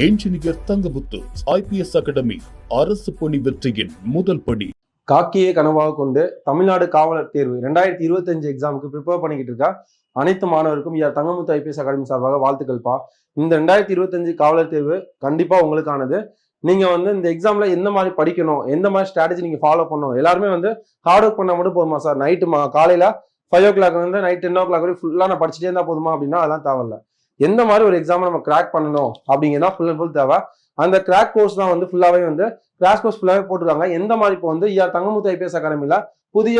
Engineer Thangamuthu IPS academy அரசு பணி வெற்றியின் முதல் படி. காக்கியை கனவாக கொண்டு தமிழ்நாடு காவலர் தேர்வு 2025 எக்ஸாமுக்கு ப்ரிப்பேர் பண்ணிக்கிட்டு இருக்கா அனைத்து மாணவருக்கும் தங்கமுத்து IPS அகாடமி சார்பாக வாழ்த்துக்கள்ப்பா. இந்த 2025 காவலர் தேர்வு கண்டிப்பா உங்களுக்கானது. நீங்க இந்த எக்ஸாம்ல எந்த மாதிரி படிக்கணும், எந்த மாதிரி ஸ்ட்ராட்டஜி நீங்க ஃபாலோ பண்ணணும், எல்லாருமே ஹார்ட் ஒர்க் பண்ணா மட்டும் போதுமா சார், நைட்டு காலையில 5 o'clock நைட் 10 o'clock வரை ஃபுல்லா நான் படிச்சுட்டே இருந்தா போதுமா அப்படின்னா அதெல்லாம் தேவையில்ல. எந்த மாதிரி ஒரு எக்ஸாம் நம்ம கிராக் பண்ணணும் அப்படிங்கிறதா ஃபுல் அண்ட் ஃபுல் தேவை. அந்த கிராக் கோர்ஸ் தான் ஃபுல்லாவே கிராஷ் கோர்ஸ் ஃபுல்லாவே போட்டுருக்காங்க. எந்த மாதிரி இப்போ தங்கமுத்து IPS அகாடமியில புதிய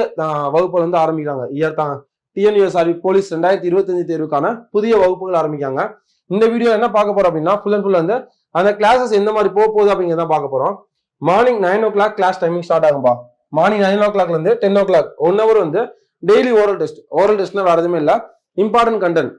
வகுப்புகள் ஆரம்பிக்கிறாங்க. TNUSRB போலீஸ் 2025 தேர்வுக்கான புதிய வகுப்புகள் ஆரம்பிக்காங்க. இந்த வீடியோ என்ன பார்க்க போறோம் அப்படின்னா ஃபுல் அண்ட் ஃபுல் அந்த கிளாஸஸ் எந்த மாதிரி போகுது அப்படிங்கிறத பார்க்க போறோம். Morning 9 o'clock class timing start ஆகும்பா. மார்னிங் 9 o'clock இருந்து 10 o'clock 1 hour daily oral test. Oral டெஸ்ட்னா வேற எதுவுமே இல்லை, இம்பார்ட்டன்ட் கண்டென்ட்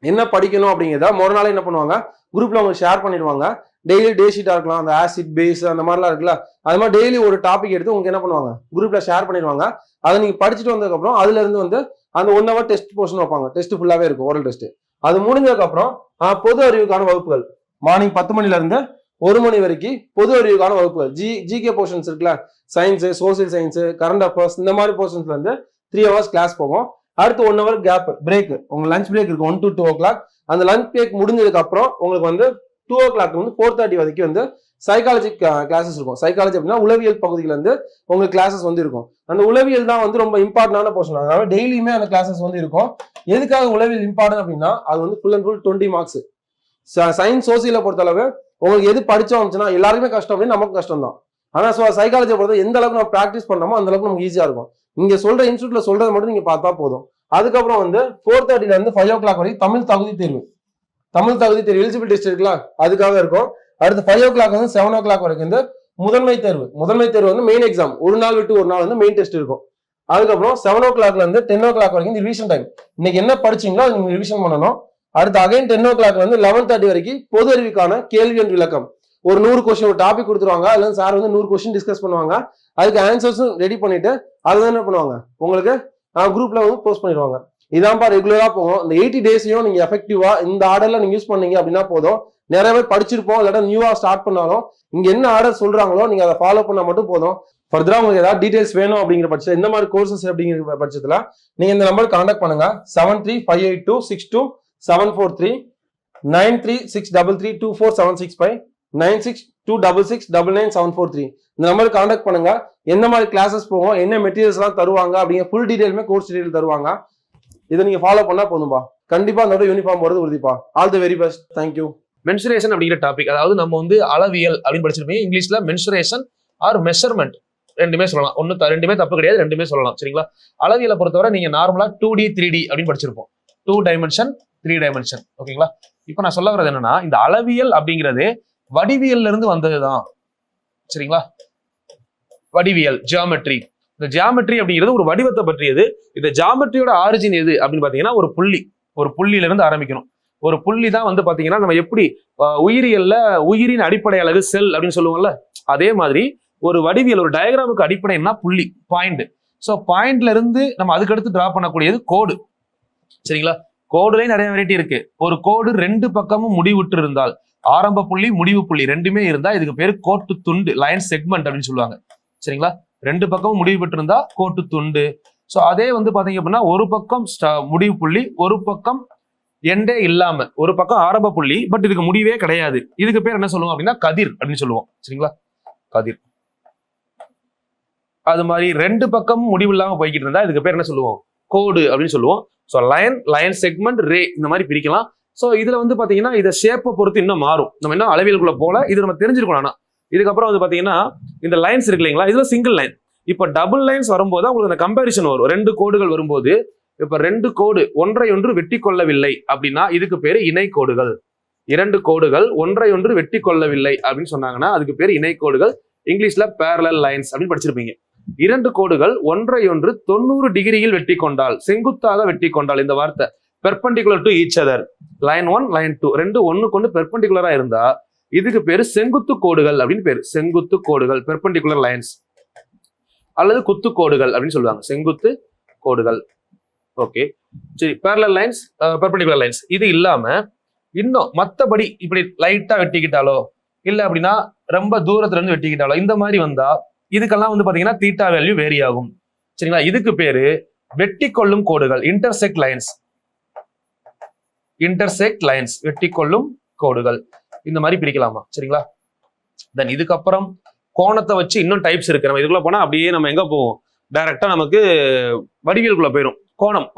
என்ன படிக்கணும் அப்படிங்கிறத மொதல் நாள் என்ன பண்ணுவாங்க, குரூப்ல அவங்க ஷேர் பண்ணிடுவாங்க. டெய்லி டே ஷீட்டா இருக்கலாம், அந்த ஆசிட் பேஸ் அந்த மாதிரிலாம் இருக்குல்ல, அது மாதிரி டெய்லி ஒரு டாபிக் எடுத்து உங்களுக்கு என்ன பண்ணுவாங்க, குரூப்ல ஷேர் பண்ணிடுவாங்க. அதை நீங்க படிச்சுட்டு வந்ததுக்கப்புறம் அதுல இருந்து அந்த 1 hour டெஸ்ட் போர்ஷன் வைப்பாங்க. டெஸ்ட் ஃபுல்லாவே இருக்கும் ஓரல் டெஸ்ட். அது முடிஞ்சதுக்கு அப்புறம் பொது அறிவுக்கான வகுப்புகள் மார்னிங் 10 மணில இருந்து 1 மணி வரைக்கும் பொது அறிவுக்கான வகுப்புகள். ஜிகே போர்ஷன்ஸ் இருக்குல்ல, science, social science, current affairs, இந்த மாதிரி போர்ஷன்ஸ்ல இருந்து 3 hours கிளாஸ் போகும். அடுத்து 1 hour கேப் பிரேக், உங்க லஞ்ச் பிரேக் இருக்கு 1 to 2 o'clock. அந்த லஞ்ச் பிரேக் முடிஞ்சதுக்கு அப்புறம் உங்களுக்கு 2 o'clock 4:30 வரைக்கும் சைக்காலஜி கிளாஸஸ் இருக்கும். சைக்காலஜி அப்படின்னா உளவியல் பகுதியில உங்களுக்கு கிளாஸஸ் இருக்கும். அந்த உளவியல் தான் ரொம்ப இம்பார்ட்டன்டான போர்ஷன். அதனால டெய்லியுமே அந்த கிளாஸஸ் இருக்கும். எதுக்காக உளவியல் இம்பார்ட்டன் அப்படின்னா அது full and full 20 marks. Science சோசியலை பொறுத்தளவு உங்களுக்கு எது படிச்சோம் அப்படின்னா எல்லாருக்குமே கஷ்டம் அப்படின்னு நமக்கு கஷ்டம் தான். ஆனா சைக்காலஜியை பொறுத்த எந்த அளவுக்கு நம்ம ப்ராக்டிஸ் பண்ணோமோ அந்த அளவுக்கு நமக்கு ஈஸியா இருக்கும். இங்க சொல்ற இன்ஸ்டியூட்ல சொல்றதை மட்டும் நீங்க பார்த்தா போதும். அதுக்கப்புறம் 4:30 இருந்து 5 o'clock வரைக்கும் தமிழ் தகுதி தேர்வு. தமிழ் தகுதி தேர்வு எலிஜிபிலிட்டி டெஸ்ட் இருக்குல்ல, அதுக்காக இருக்கும். அடுத்து 5 o'clock 7 o'clock வரைக்கும் முதன்மை தேர்வு. முதன்மை தேர்வு மெயின் எக்ஸாம், ஒரு நாள் விட்டு ஒரு நாள் மெயின் டெஸ்ட் இருக்கும். அதுக்கப்புறம் 7 o'clock இருந்து 10 o'clock வரைக்கும் ரிவிஷன் டைம். இன்னைக்கு என்ன படிச்சீங்களோ அது நீங்க ரிவிஷன் பண்ணணும். அடுத்து அகைன் 10 o'clock 11:30 வரைக்கும் பொது அறிவுக்கான கேள்வி என்ற விளக்கம். ஒரு 100 கொஸ்டின் ஒரு டாபிக் கொடுத்துருவாங்க. அதுல சார் 100 கொஸ்டின் டிஸ்கஸ் பண்ணுவாங்க. அதுக்கு ஆன்சர்ஸும் ரெடி பண்ணிட்டு அதுதான் என்ன பண்ணுவாங்க, உங்களுக்கு குரூப்ல போஸ்ட் பண்ணிடுவாங்க. இதான்ப்பா ரெகுலரா போகும். இந்த 80 days நீங்க எஃபெக்டிவா இந்த ஆர்டர்ல நீங்க யூஸ் பண்ணீங்க அப்படின்னா போதும். நிறைய பேர் படிச்சிருப்போம், இல்லாட்டா நியூவா ஸ்டார்ட் பண்ணாலும் இங்க என்ன ஆர்டர் சொல்றாங்களோ நீங்க அதை ஃபாலோ பண்ணா மட்டும் போதும். ஃபர்தரா உங்களுக்கு ஏதாவது டீடைல்ஸ் வேணும் அப்படிங்கிற பட்சத்தில், இந்த மாதிரி கோர்சஸ் அப்படிங்கிற பட்சத்துல நீங்க இந்த நம்பருக்கு கான்டாக்ட் பண்ணுங்க. 7358262743 9363324765 9626699743 இந்த நம்பருக்கு கான்டாக்ட் பண்ணுங்க. எந்த மாதிரி கிளாஸஸ் போகும், என்ன மெட்டீரியல்ஸ் எல்லாம் தருவாங்க அப்படிங்கிற ஃபுல் டீடைலுமே கோர்ஸ் டீடைல் தருவாங்க. இதை நீங்க ஃபாலோ பண்ணா போதும்பா. கண்டிப்பா அதோட யூனிஃபார்ம் போறது உறுதிப்பா. All the very best. Thank you. Mensuration அப்படிங்கிற டாபிக், அதாவது நம்ம அளவியல் அப்படின்னு படிச்சிருப்பீங்க. இங்கிலீஷ்ல மென்சுரேஷன் ஆர் மெஷர்மெண்ட் ரெண்டுமே சொல்லலாம். ரெண்டுமே தப்பு கிடையாது, ரெண்டுமே சொல்லலாம். சரிங்களா? அளவியலை பொறுத்தவரை நீங்க நார்மலா 2D 3D அப்படின்னு படிச்சிருப்போம். 2 dimension 3 dimension. ஓகேங்களா? இப்ப நான் சொல்ல வர்றது என்னன்னா, இந்த அளவியல் அப்படிங்கிறது வடிவியல்ல இருந்து வந்ததுதான். சரிங்களா? வடிவியல், ஜியாமெட்ரி. இந்த ஜியாமெட்ரி அப்படிங்கிறது ஒரு வடிவத்தை பற்றியது. இந்த ஜியாமெட்ரியோட ஆரிஜின் எது அப்படின்னு பாத்தீங்கன்னா ஒரு புள்ளியில இருந்து ஆரம்பிக்கணும். ஒரு புள்ளி தான் பாத்தீங்கன்னா நம்ம எப்படி உயிரியல்ல உயிரின் அடிப்படை அலகு செல் அப்படின்னு சொல்லுவோம்ல, அதே மாதிரி ஒரு வடிவியல், ஒரு டயக்ராமுக்கு அடிப்படைன்னா புள்ளி, பாயிண்ட். ஸோ பாயிண்ட்ல இருந்து நம்ம அதுக்கடுத்து டிரா பண்ணக்கூடியது கோடு. சரிங்களா? கோடுலயும் நிறைய வெரைட்டி இருக்கு. ஒரு கோடு 2 பக்கமும் முடிவுற்று இருந்தால், ஆரம்ப புள்ளி முடிவு புள்ளி ரெண்டுமே இருந்தா இதுக்கு பேரு கோட்டு துண்டு, லைன் செக்மெண்ட் அப்படின்னு சொல்லுவாங்க. சரிங்களா? 2 பக்கமும் முடிவு பெற்று இருந்தா கோட்டு துண்டு. ஸோ அதே பாத்தீங்க அப்படின்னா ஒரு பக்கம் முடிவு புள்ளி, ஒரு பக்கம் எண்டே இல்லாம, ஒரு பக்கம் ஆரம்ப புள்ளி, பட் இதுக்கு முடிவே கிடையாது. இதுக்கு பேர் என்ன சொல்லுவோம் அப்படின்னா கதிர் அப்படின்னு சொல்லுவோம். சரிங்களா? கதிர். அது மாதிரி 2 பக்கமும் முடிவு இல்லாம போய்கிட்டு இருந்தா இதுக்கு பேர் என்ன சொல்லுவோம், கோடு அப்படின்னு சொல்லுவோம். ஸோ லைன் செக்மெண்ட், ரே, இந்த மாதிரி பிரிக்கலாம். ஸோ இதுல பாத்தீங்கன்னா இதை ஷேப்பை பொறுத்து இன்னும் மாறும். நம்ம இன்னும் அளவியலுக்குள்ள போல இது நம்ம தெரிஞ்சிருக்கணும். ஆனா இதுக்கப்புறம் பாத்தீங்கன்னா இந்த லைன்ஸ் இருக்கு இல்லைங்களா, இதுல சிங்கிள் லைன். இப்ப டபுள் லைன்ஸ் வரும்போது உங்களுக்கு அந்த கம்பேரிசன் வரும். 2 கோடுகள் வரும்போது, இப்ப 2 கோடு ஒன்றை ஒன்று வெட்டி கொள்ளவில்லை அப்படின்னா இதுக்கு பேரு இணை கோடுகள். 2 கோடுகள் ஒன்றை ஒன்று வெட்டி கொள்ளவில்லை அப்படின்னு சொன்னாங்கன்னா அதுக்கு பேரு இணை கோடுகள். இங்கிலீஷ்ல parallel lines அப்படின்னு படிச்சிருப்பீங்க. 2 கோடுகள் ஒன்றை ஒன்று 90 டிகிரியில் வெட்டி கொண்டால், செங்குத்தாக வெட்டி கொண்டால், இந்த வார்த்தை perpendicular to each other, line 1 line 2 ரெண்டு ஒண்ணுக்கு ஒன்று பெர்பெண்டிகுலரா இருந்தா இதுக்கு பேரு செங்குத்து கோடுகள் அப்படின்னு பேரு. செங்குத்து கோடுகள், பெர்பெண்டிகுலர் லைன்ஸ், அல்லது குத்து கோடுகள் அப்படின்னு சொல்லுவாங்க. செங்குத்து கோடுகள். ஓகே, சரி. parallel lines, perpendicular lines. இது இல்லாம இன்னும் மத்தபடி இப்படி லைட்டா வெட்டிக்கிட்டாலோ இல்ல அப்படின்னா ரொம்ப தூரத்துல இருந்து வெட்டிக்கிட்டாலோ இந்த மாதிரி வந்தா இதுக்கெல்லாம் வந்து பாத்தீங்கன்னா தீட்டா வேல்யூ வேரி ஆகும். சரிங்களா? இதுக்கு பேரு வெட்டி கொள்ளும் கோடுகள், இன்டர்செக்ட் லைன்ஸ். இன்டர்செக்ட் லைன்ஸ், வெட்டி கொள்ளும் கோடுகள், இந்த மாதிரி பிரிக்கலாமா? சரிங்களா? தென் இதுக்கப்புறம் கோணத்தை வச்சு இன்னும் டைப்ஸ் இருக்கு. நம்ம இதுக்குள்ள போனா அப்படியே நம்ம எங்க போவோம், டைரக்டா நமக்கு வடிவியலுக்குள்ள போயிடும்.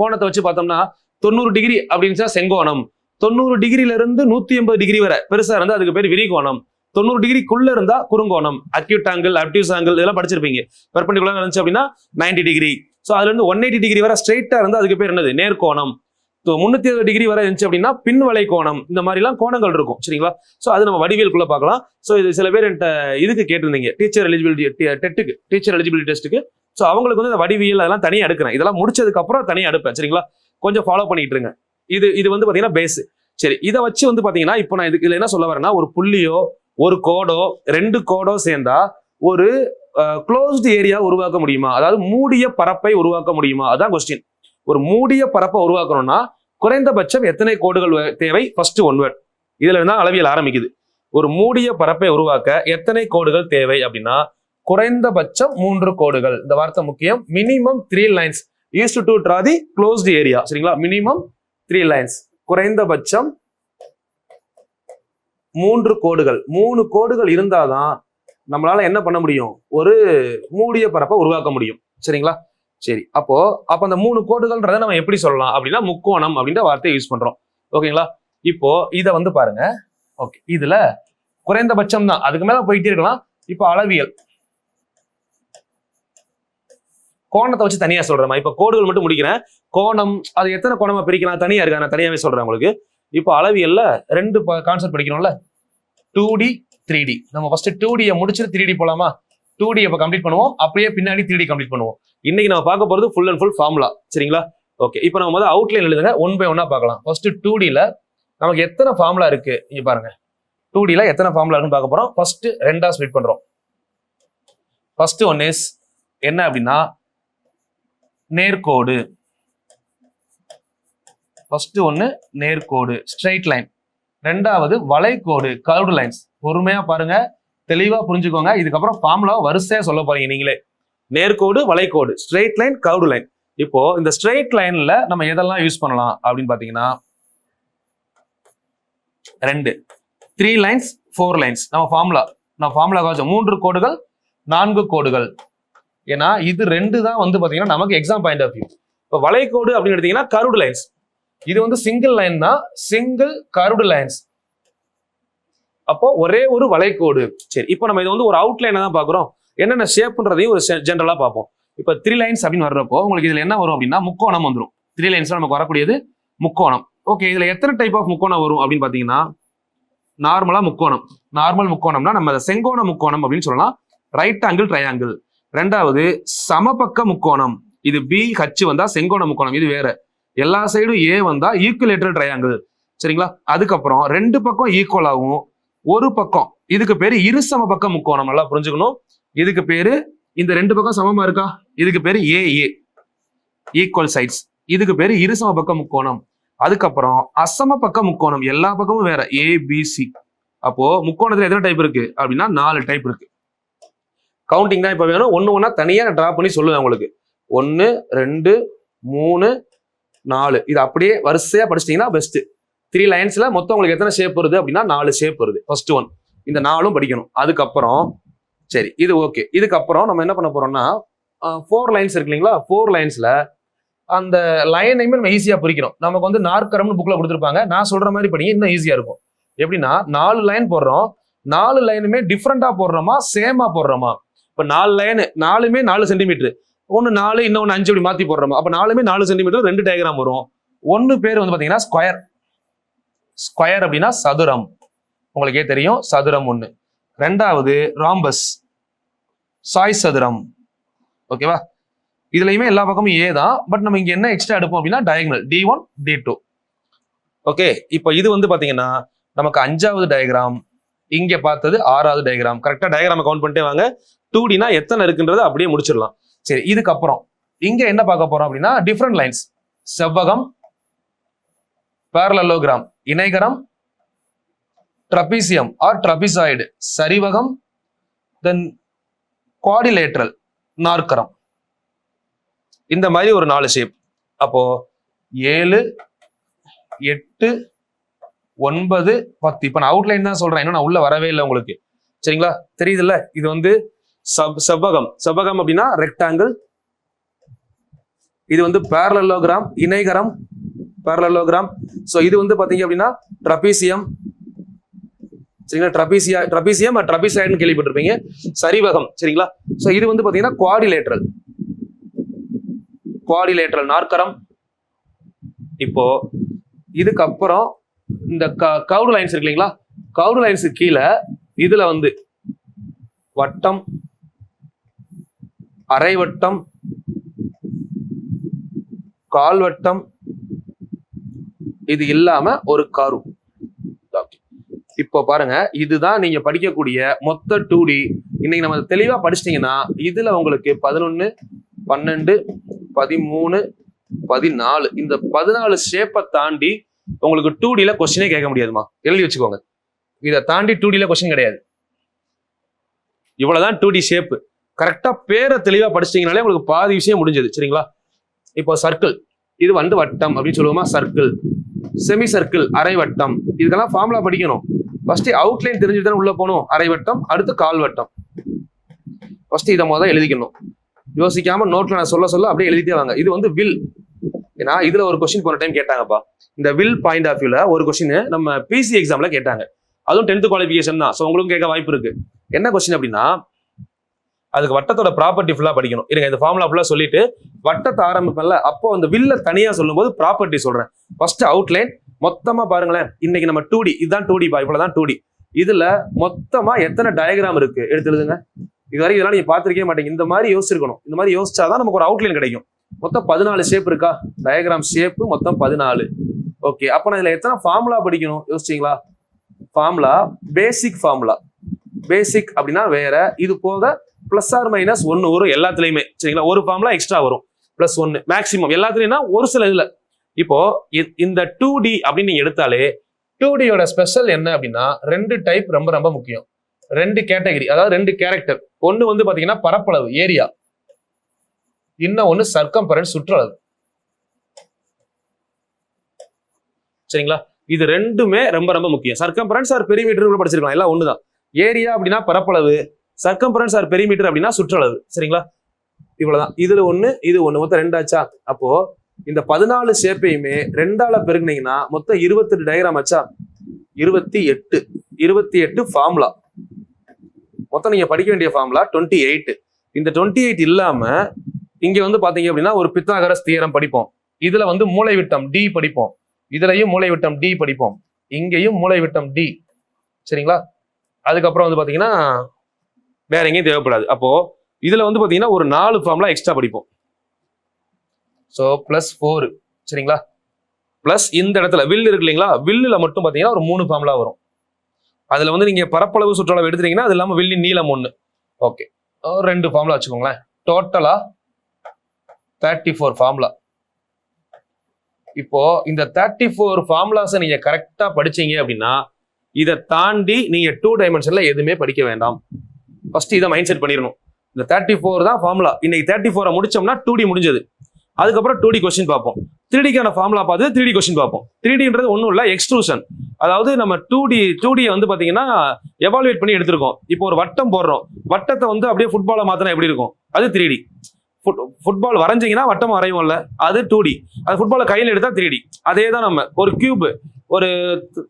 கோணத்தை வச்சு பார்த்தோம்னா 90 டிகிரி அப்படின்னு செங்கோணம், 90 டிகிரில இருந்து 180 டிகிரி வரை பெருசா இருந்தா அதுக்கு பேர் விரிகோணம், 90 டிகிரிக்குள்ள இருந்தா குறுங்கோணம், அக்யூட் ஆங்கிள், அப்டியூஸ் ஆங்கிள் இதெல்லாம் படிச்சிருப்பீங்க. பெர்பெண்டிகுலரா இருந்துச்சு அப்படின்னா 90 டிகிரி. ஸோ அதுல இருந்து 180 டிகிரி வரை ஸ்ட்ரெயிட்டா இருந்தா அதுக்கு பேர் என்னது, நேர்கோணம். 360 டிகிரி வரை இருந்துச்சு அப்படின்னா பின்வளை கோணம். இந்த மாதிரி எல்லாம் கோணங்கள் இருக்கும். சரிங்களா? ஸோ அது நம்ம வடிவியலுக்குள்ள பார்க்கலாம். ஸோ இது சில பேர் என்கிட்ட இதுக்கு கேட்டிருந்தீங்க, டீச்சர் எலிஜிபிலிட்டி டெட்டுக்கு, டீச்சர் எலிஜிபிலிட்டி டெஸ்ட்டுக்கு. ஸோ அவங்களுக்கு வந்து இந்த வடிவியல் அதெல்லாம் தனியாக எடுக்கிறேன். இதெல்லாம் முடிச்சதுக்கு அப்புறம் தனியாக எடுப்பேன். சரிங்களா? கொஞ்சம் ஃபாலோ பண்ணிட்டு இருங்க. இது வந்து பாத்தீங்கன்னா பேஸ். சரி, இதை வச்சு வந்து பாத்தீங்கன்னா இப்போ நான் இதுல என்ன சொல்ல வரேன்னா, ஒரு புள்ளியோ ஒரு கோடோ 2 கோடோ சேர்ந்தா ஒரு க்ளோஸ்டு ஏரியா உருவாக்க முடியுமா, அதாவது மூடிய பரப்பை உருவாக்க முடியுமா, அதான் கொஸ்டின். ஒரு மூடிய பரப்பை உருவாக்கணும்னா குறைந்தபட்சம் எத்தனை கோடுகள் தேவை? First one word. இதுல இருந்தா அளவியல் ஆரம்பிக்குது. ஒரு மூடிய பரப்பை உருவாக்க எத்தனை கோடுகள் தேவை அப்படின்னா குறைந்தபட்சம் 3 கோடுகள். இந்த வார்த்தை முக்கியம். Minimum 3 lines used to draw the closed area. சரிங்களா? மினிமம் 3 லைன்ஸ், குறைந்தபட்சம் 3 கோடுகள். 3 கோடுகள் இருந்தாதான் நம்மளால என்ன பண்ண முடியும், ஒரு மூடிய பரப்பை உருவாக்க முடியும். சரிங்களா? சரி, அப்போ அந்த 3 கோடுகள்ன்றதை நம்ம எப்படி சொல்லலாம் அப்படின்னா முக்கோணம் அப்படின்ற வார்த்தையை யூஸ் பண்றோம். ஓகேங்களா? இப்போ இதை வந்து பாருங்க. ஓகே, இதுல குறைந்தபட்சம் தான், அதுக்கு மேல போயிட்டே இருக்கலாம். இப்போ அளவியல் கோணத்தை வச்சு தனியா சொல்றேன். இப்போ கோடுகள் மட்டும் முடிக்கிறேன். கோணம் அது எத்தனை கோணமா பிரிக்கலாம் தனியா இருக்கா, நான் தனியாவே சொல்றேன் உங்களுக்கு. இப்போ அளவியல்ல 2 கான்செப்ட் படிக்கணும்ல, 2D 3D. நம்ம ஃபர்ஸ்ட் 2D முடிச்சுட்டு 3D போலாமா? 2D இப்போ கம்ப்ளீட் பண்ணுவோம், அப்படியே பின்னாடி 3D கம்ப்ளீட் பண்ணுவோம். இன்னைக்கு நம்ம பார்க்க போறது ஃபுல் அண்ட் ஃபுல் ஃபார்முலா. சரிங்களா? ஓகே, இப்போ நம்ம முதல்ல அவுட்லைன் எழுதுங்க, 1 by 1 பார்க்கலாம். ஃபர்ஸ்ட் 2Dல நமக்கு எத்தனை ஃபார்முலா இருக்கு இங்க பாருங்க. 2Dல எத்தனை ஃபார்முலா இருக்குன்னு பார்க்க போறோம். ஃபர்ஸ்ட் 2ஆ ஸ்ப்ளிட் பண்றோம். ஃபர்ஸ்ட் ஒன் இஸ் என்ன அப்படின்னா நேர்கோடு. ஃபர்ஸ்ட் ஒன்னு நேர்கோடு, ஸ்ட்ரெயிட் லைன். ரெண்டாவது வளைகோடு, கர்வ்டு லைன்ஸ். பொறுமையா பாருங்க, தெளிவா புரிஞ்சுக்கோங்க. இதுக்கப்புறம் ஃபார்முலா வரிசையா சொல்ல போறீங்க நீங்களே. நேர்கோடு, வளைகோடு, ஸ்ட்ரெயிட் லைன், கர்வ்டு லைன். இப்போ இந்த ஸ்ட்ரெயிட் லைன்ல நம்ம எதெல்லாம் யூஸ் பண்ணலாம் அப்படின்னு பாத்தீங்கன்னா 3 லைன்ஸ் 4 லைன்ஸ். நம்ம ஃபார்முலா 3 கோடுகள் 4 கோடுகள். ஏன்னா இது 2 தான் வந்து பாத்தீங்கன்னா நமக்கு எக்ஸாம் பாயிண்ட் ஆஃப் வியூ. இப்போ வளைகோடு அப்படின்னு எடுத்தீங்கன்னா கர்வ்டு லைன்ஸ். இது வந்து சிங்கிள் லைன் தான், சிங்கிள் கர்வ்டு லைன்ஸ். அப்போ ஒரே ஒரு வளைகோடு. சரி, இப்போ நம்ம இது வந்து ஒரு அவுட்லைனை தான் பாக்குறோம். என்னென்ன ஷேப்ன்றதையும் ஒரு ஜென்ரலா பார்ப்போம். இப்போ 3 லைன்ஸ் அப்படின்னு வர்றப்போ உங்களுக்கு இதுல என்ன வரும் அப்படின்னா முக்கோணம் வந்துடும். 3 லைன்ஸ்ல நமக்கு வரக்கூடியது முக்கோணம். ஓகே, இதுல எத்தனை டைப் ஆஃப் முக்கோணம் வரும் அப்படின்னு பாத்தீங்கன்னா நார்மலா முக்கோணம். நார்மல் முக்கோணம்னா நம்ம செங்கோண முக்கோணம் அப்படின்னு சொல்லலாம். Right angle triangle. ரெண்டாவது சமபக்க முக்கோணம். இது BH வந்தா செங்கோண முக்கோணம், இது வேற. எல்லா சைடும் A வந்தா ஈக்குவலேட்டர் ட்ரையாங்கிள். சரிங்களா? அதுக்கப்புறம் 2 பக்கம் ஈக்குவலாகவும் ஒரு பக்கம், இதுக்கு பேரு இருசம பக்க முக்கோணம். நல்லா புரிஞ்சுக்கணும். இதுக்கு பேரு இந்த 2 பக்கம் சமமா இருக்கா, இதுக்கு பேரு AA, ஈக்குவல் சைட்ஸ். இதுக்கு பேரு இருசம பக்க முக்கோணம். அதுக்கப்புறம் அசம பக்க முக்கோணம், எல்லா பக்கமும் வேற, ABC. அப்போ முக்கோணத்துல எத்தனை டைப் இருக்கு அப்படின்னா 4 டைப் இருக்கு. கவுண்டிங் தான் இப்ப வேணும். ஒண்ணு தனியா டிரா பண்ணி சொல்லுவேன் உங்களுக்கு. 1 2 3 4. இது அப்படியே வரிசையா படிச்சிட்டீங்கன்னா பெஸ்ட். 3 லைன்ஸ்ல மொத்தம் உங்களுக்கு எத்தனை ஷேப் வருது அப்படின்னா 4 ஷேப் வருது. ஃபர்ஸ்ட் ஒன் இந்த 4ம் படிக்கணும். அதுக்கப்புறம் சரி, இது ஓகே. இதுக்கப்புறம் நம்ம என்ன பண்ண போறோம்னா 4 லைன்ஸ் இருக்கு இல்லைங்களா? 4 லைன்ஸ்ல அந்த லைனையுமே நம்ம ஈஸியா பிரிக்கிறோம். நமக்கு வந்து நாற்கரம்னு புக்ல கொடுத்துருப்பாங்க. நான் சொல்ற மாதிரி படிங்க, இன்னும் ஈஸியா இருக்கும். எப்படின்னா 4 லைன் போடுறோம், 4 லைனுமே டிஃப்ரெண்டா போடுறோமா சேமா போடுறோமா? இப்ப 4 லைன் 4மே 4 சென்டிமீட்டர், ஒன்னு 4 இன்னொன்னு 5 அப்படி மாத்தி போடுறோமா? அப்ப 4மே 4 சென்டிமீட்டர், 2 டயக்ராம் வரும். ஒன்னு பேர் வந்து பாத்தீங்கன்னா ஸ்கொயர். ஸ்கொயர் அப்படின்னா சதுரம், உங்களுக்கே தெரியும் சதுரம் ஒண்ணு. ரெண்டாவது ராம்பஸ், சாய் சதுரம். ஓகேவா? இதுலயுமே எல்லா பக்கமும் A தான். பட் நம்ம இங்க என்ன எக்ஸ்ட்ரா எடுப்போம் அப்படின்னா டயகனல் D1 D2. ஓகே, இப்போ இது வந்து பாத்தீங்கன்னா நமக்கு 5வது டயக்ராம், இங்க பார்த்தது 6வது டயக்ராம். கரெக்டா டயக்ராம் கவுண்ட் பண்ணிட்டே வாங்க. 2Dனா எத்தனை இருக்குன்றது அப்படியே முடிச்சிடலாம். சரி, இதுக்கப்புறம் இங்க என்ன பார்க்க போறோம் அப்படின்னா டிஃப்ரெண்ட் லைன்ஸ். செவ்வகம், பேரலலோகிராம், இணைகரம், ட்ரபீசியம் ஆர் ட்ரபிசாய்டு சரிவகம், தென் குவாடிலேட்ரல் நாற்கரம். இந்த மாதிரி ஒரு 4 ஷேப். அப்போ 7, 8, 9, 10. இப்ப நான் அவுட்லைன் தான் சொல்றேன், இன்னும் நான் உள்ள வரவே இல்லை உங்களுக்கு. சரிங்களா? தெரியுதுல்ல? இது வந்து செவ்வகம். செவ்வகம் அப்படின்னா ரெக்டாங்கிள். இது வந்து பேரலலோகிராம், இணைகரம், பேரலலோகிராம். சோ இது வந்து பாத்தீங்க அப்படின்னா ட்ரபீசியம். சரிங்களா? ட்ரபீசியம் ட்ரபிசாய்டுன்னு கேள்விப்பட்டிருப்பீங்க. சரிவகம். சரிங்களா? சோ இது வந்து பாத்தீங்கன்னா குவாடிலேட்ரல், குவாடிலேட்ரல் நாற்கரம். இப்போ இதுக்கப்புறம் இந்த கர்வ்டு லைன்ஸ் இருக்கு இல்லைங்களா? கர்வ்டு லைன்ஸ் கீழே இதுல வந்து வட்டம், அரைவட்டம், கால்வட்டம், இது இல்லாம ஒரு கர்வ். இப்போ பாருங்க, இதுதான் நீங்க படிக்கக்கூடிய மொத்த 2D. இன்னைக்கு நம்ம தெளிவா படிச்சிட்டீங்கன்னா இதுல உங்களுக்கு 11, 12, 13, 14 இந்த 14 ஷேப்பை தாண்டி உங்களுக்கு 2Dல கொஸ்டினே கேட்க முடியாதுமா. எழுதி வச்சுக்கோங்க. இதை தாண்டி 2Dல கொஸ்டின் கிடையாது. இவ்வளவுதான் 2D ஷேப். கரெக்டா பேரை தெளிவா படிச்சிட்டீங்கனாலே உங்களுக்கு பாதி விஷயம் முடிஞ்சது. சரிங்களா? இப்போ சர்க்கிள், இது வந்து வட்டம் அப்படின்னு சொல்லுவோமா? சர்க்கிள், செமி சர்க்கிள், அரை வட்டம். இதுக்கெல்லாம் ஃபார்முலா படிக்கணும். ஃபர்ஸ்ட் அவுட்லைன் தெரிஞ்சுட்டு தான் உள்ள போகணும். அரை வட்டம், அடுத்து கால் வட்டம். ஃபர்ஸ்ட் இதை முதல்ல எழுதிக்கணும். யோசிக்காம நோட்ல நான் சொல்ல அப்படியே எழுதிட்டே வாங்க. இது வந்து வில். ஏன்னா இதுல ஒரு கொஸ்டின் போன டைம் கேட்டாங்கப்பா. இந்த வில் பாயிண்ட் ஆஃப் வியூல ஒரு கொஸ்டின் நம்ம பிசி எக்ஸாம்ல கேட்டாங்க. அதுவும் 10th குவாலிஃபிகேஷன் தான். ஸோ உங்களுக்கு கேட்க வாய்ப்பு இருக்கு. என்ன கொஸ்டின் அப்படின்னா, அதுக்கு வட்டத்தோட ப்ராப்பர்ட்டி ஃபுல்லா படிக்கணும். இருங்க, இந்த ஃபார்முலா ஃபுல்லா சொல்லிட்டு வட்டத்தை ஆரம்பிப்பேன்ல, அப்போ அந்த வில்ல தனியா சொல்லும் போது ப்ராப்பர்ட்டி சொல்றேன். ஃபர்ஸ்ட் அவுட்லைன் மொத்தமா பாருங்களேன். இன்னைக்கு நம்ம 2D, இதுதான் 2D பா, இவ்வளவுதான் 2D. இதுல மொத்தமா எத்தனை டயக்ராம் இருக்கு எடுத்து எழுதுங்க. இது வரைக்கும் இதெல்லாம் நீங்க பாத்திருக்கவே மாட்டீங்க. இந்த மாதிரி யோசிச்சிருக்கணும். இந்த மாதிரி யோசிச்சாதான் நமக்கு ஒரு அவுட்லைன் கிடைக்கும். மொத்தம் 14 ஷேப் இருக்கா? டயக்ராம் ஷேப் மொத்தம் 14. ஓகே, அப்ப நான் இதுல எத்தனை ஃபார்முலா படிக்கணும் யோசிச்சீங்களா? ஃபார்முலா, பேசிக் ஃபார்முலா. பேசிக் அப்படின்னா வேற, இது போக பிளஸ் ஆர் மைனஸ் 1 வரும் எல்லாத்துலயுமே. சரிங்களா? ஒரு ஃபார்முலா எக்ஸ்ட்ரா வரும், பிளஸ் 1 மேக்சிமம் எல்லாத்துலயும்னா ஒரு சில இதுல. இப்போ இந்த 2D அப்படின்னு நீங்க எடுத்தாலே 2Dயோட ஸ்பெஷல் என்ன அப்படின்னா 2 டைப் ரொம்ப ரொம்ப முக்கியம். 2 கேட்டகரி, அதாவது 2 கேரக்டர். ஒன்னு வந்து பாத்தீங்கன்னா பரப்பளவு, ஏரியா. இன்னும் ஒன்னு சர்க்கம்பரன்ஸ், சுற்றளவு. சரிங்களா? இது ரெண்டுமே ரொம்ப ரொம்ப முக்கியம். சர்க்கம்பரன்ஸ் ஆர் பெரிமீட்டர் படிச்சிருக்கலாம், எல்லாம் ஒண்ணுதான். ஏரியா அப்படின்னா பரப்பளவு, சர்க்கம்பரன்ஸ் ஆர் பெரிமீட்டர் அப்படின்னா சுற்றளவு. சரிங்களா? இவ்வளவுதான். இதுல ஒண்ணு, இது ஒண்ணு, மொத்தம் 2 ஆச்சா? அப்போ இந்த 14 ஷேப்பையுமே 2ஆல பெருக்கினீங்கன்னா மொத்தம் 28 டயக்ராம் ஆச்சா? 28 ஃபார்முலா. மொத்தம் நீங்க படிக்க வேண்டிய ஃபார்முலா 28. இந்த 28 இல்லாம இங்க வந்து பாத்தீங்க அப்படின்னா ஒரு பித்தாகரஸ் தியரம் படிப்போம். இதுல வந்து மூலைவிட்டம் D படிப்போம். இதுலயும் மூலைவிட்டம் D படிப்போம். இங்கேயும் மூலைவிட்டம் D. சரிங்களா? அதுக்கப்புறம் வந்து பாத்தீங்கன்னா வேற எங்கேயும் தேவைப்படாது. அப்போ இதுல வந்து பாத்தீங்கன்னா ஒரு 4 ஃபார்முலா எக்ஸ்ட்ரா படிப்போம். ஸோ +4. சரிங்களா? பிளஸ் இந்த இடத்துல வில் இருக்கு இல்லைங்களா? வில்லுல மட்டும் பாத்தீங்கன்னா ஒரு 3 ஃபார்முலா வரும். அதுல வந்து நீங்க பரப்பளவு சுற்றளவு எடுத்துட்டீங்கன்னா அது இல்லாம வில்லின் நீளம் 1. ஓகே, 2 ஃபார்முலா வச்சுக்கோங்களேன். டோட்டலா 34 ஃபார்முலா. இப்போ இந்த 34 ஃபார்முலாஸை நீங்க கரெக்டா படிச்சீங்க அப்படின்னா இதை தாண்டி நீங்க 2 டைமென்ஷன்ல எதுவுமே படிக்க வேண்டாம். ஃபர்ஸ்ட் இதை மைண்ட் செட் பண்ணிடணும். இந்த 34 தான் ஃபார்முலா. இன்னைக்கு 34 முடிச்சோம்னா 2D முடிஞ்சது. அதுக்கப்புறம் 2D கொஸ்டின் பார்ப்போம். 3Dக்கான ஃபார்முலா பார்த்து 3D கொஸ்டின் பார்ப்போம். 3Dன்றது ஒன்றும் இல்லை, எக்ஸ்ட்ரூஷன். அதாவது நம்ம 2D வந்து பாத்தீங்கன்னா எவாலுவேட் பண்ணி எடுத்திருக்கோம். இப்போ ஒரு வட்டம் போடுறோம், வட்டத்தை வந்து அப்படியே ஃபுட்பாலை மாத்தினா எப்படி இருக்கும்? அது 3D. ஃபுட்பால் வரைஞ்சிங்கன்னா வட்டம் வரையும்ல, அது 2D. அது ஃபுட்பாலை கையில் எடுத்தா 3D. அதே தான் நம்ம ஒரு கியூப், ஒரு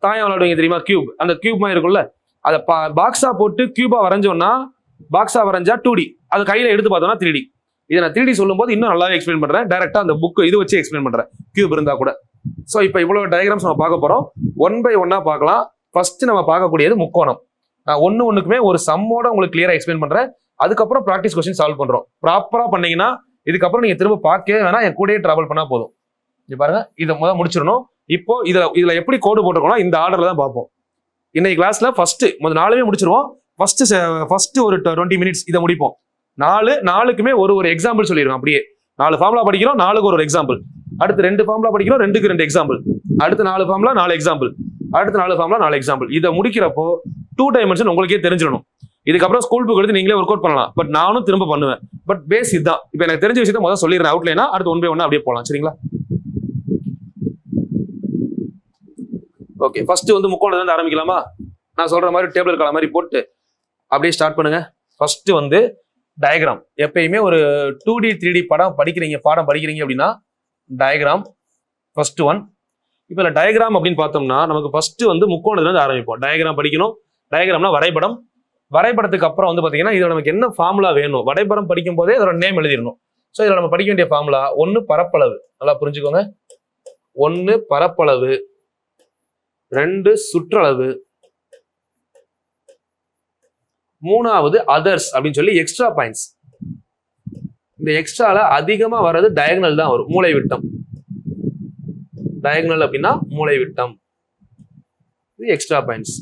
தாயம் விளையாடுவீங்க தெரியுமா? கியூப், அந்த கியூப் மாதிரி இருக்கும்ல, அதை பாக்ஸா போட்டு கியூபா வரைஞ்சோம்னா, பாக்ஸா வரைஞ்சா 2D. அது கையில எடுத்து பார்த்தோம்னா 3D. இதை நான் 3D சொல்லும் போது இன்னும் நல்லாவே எக்ஸ்பிளைன் பண்றேன். டைரக்டா அந்த புக் இது வச்சு எக்ஸ்பிளைன் பண்றேன், கியூப் இருந்தா கூட. ஸோ இப்போ இவ்வளவு டயக்ராம்ஸ் நம்ம பார்க்க போறோம். 1 by 1 பார்க்கலாம். ஃபர்ஸ்ட் நம்ம பார்க்கக்கூடியது முக்கோணம். நான் ஒண்ணுக்குமே ஒரு சம்மோட உங்களுக்கு கிளியரா எக்ஸ்பிளைன் பண்றேன். அதுக்கப்புறம் ப்ராக்டிஸ் கொஸ்டின் சால்வ் பண்றோம். ப்ராப்பரா பண்ணீங்கன்னா இதுக்கப்புறம் நீங்க திரும்ப பார்க்கவே வேணாம், என் கூடயே டிராவல் பண்ணா போதும். இங்க பாருங்க, இதை முதல்ல முடிச்சிடணும். இப்போ இதுல எப்படி கோடு போட்டிருக்கோம்னா இந்த ஆர்டர்ல தான் பார்ப்போம். இன்னைக்கு கிளாஸ்ல ஃபர்ஸ்ட் முதல் 4மே முடிச்சிருவோம். ஃபர்ஸ்ட் ஒரு 20 மினிட்ஸ் இதை முடிப்போம். 4க்குமே ஒரு எக்ஸாம்பிள் சொல்லிடுவோம். அப்படியே 4 ஃபார்முலா படிக்கிறோம், 4க்கு ஒரு எக்ஸாம்பிள். அடுத்து 2 ஃபார்முலா படிக்கிறோம், 2க்கு 2 எக்ஸாம்பிள். அடுத்து 4 ஃபார்முலா 4 எக்ஸாம்பிள். அடுத்த 4 ஃபார்முலா 4 எக்ஸாம்பிள். இதை முடிக்கிறப்போ 2 டைமென்ஷன் உங்களுக்கே தெரிஞ்சிடணும். இதுக்கப்புறம் ஸ்கூல் புக் எடுத்து நீங்களே ஒர்க் அவுட் பண்ணலாம். பட் நானும் திரும்ப பண்ணுவேன். பட் பேஸ் இதுதான். இப்போ எனக்கு தெரிஞ்ச விஷயத்த முதல்ல சொல்லிடுறேன் அவுட்லைனா, அடுத்து 1 by 1 அப்படியே போகலாம். சரிங்களா? ஓகே, ஃபர்ஸ்ட் வந்து முக்கோணத்துல இருந்து ஆரம்பிக்கலாமா? நான் சொல்ற மாதிரி டேபிள் கால மாதிரி போட்டு அப்படியே ஸ்டார்ட் பண்ணுங்க. ஃபர்ஸ்ட் வந்து டயக்ராம். எப்பயுமே ஒரு 2D 3D பாடம் படிக்கிறீங்க அப்படின்னா டயக்ராம் ஃபர்ஸ்ட் ஒன். இப்போ இந்த டயக்ராம் அப்படின்னு பார்த்தோம்னா நமக்கு ஃபர்ஸ்ட் வந்து முக்கோணத்துல இருந்து ஆரம்பிப்போம். டயக்ராம் படிக்கணும். டயக்ராம்னா வரைபடம். வரைபடத்துக்கு அப்புறம் வந்து பாத்தீங்கன்னா இதுல நமக்கு என்ன ஃபார்முலா வேணும், வரைபடம் படிக்கும் போதே இதோட நேம் எழுதிடணும். ஸோ இதுல நம்ம படிக்க வேண்டிய ஃபார்முலா 1 பரப்பளவு, நல்லா புரிஞ்சுக்கோங்க. 1 பரப்பளவு, 2 சுற்றளவு, 3வது அதர்ஸ் அப்படின்னு சொல்லி எக்ஸ்ட்ரா பாயிண்ட்ஸ். இந்த எக்ஸ்ட்ரால அதிகமா வர்றது டயகனல் தான் வரும், மூளை விட்டம். டயகனல் அப்படின்னா மூளை விட்டம், இது எக்ஸ்ட்ரா பாயிண்ட்ஸ்.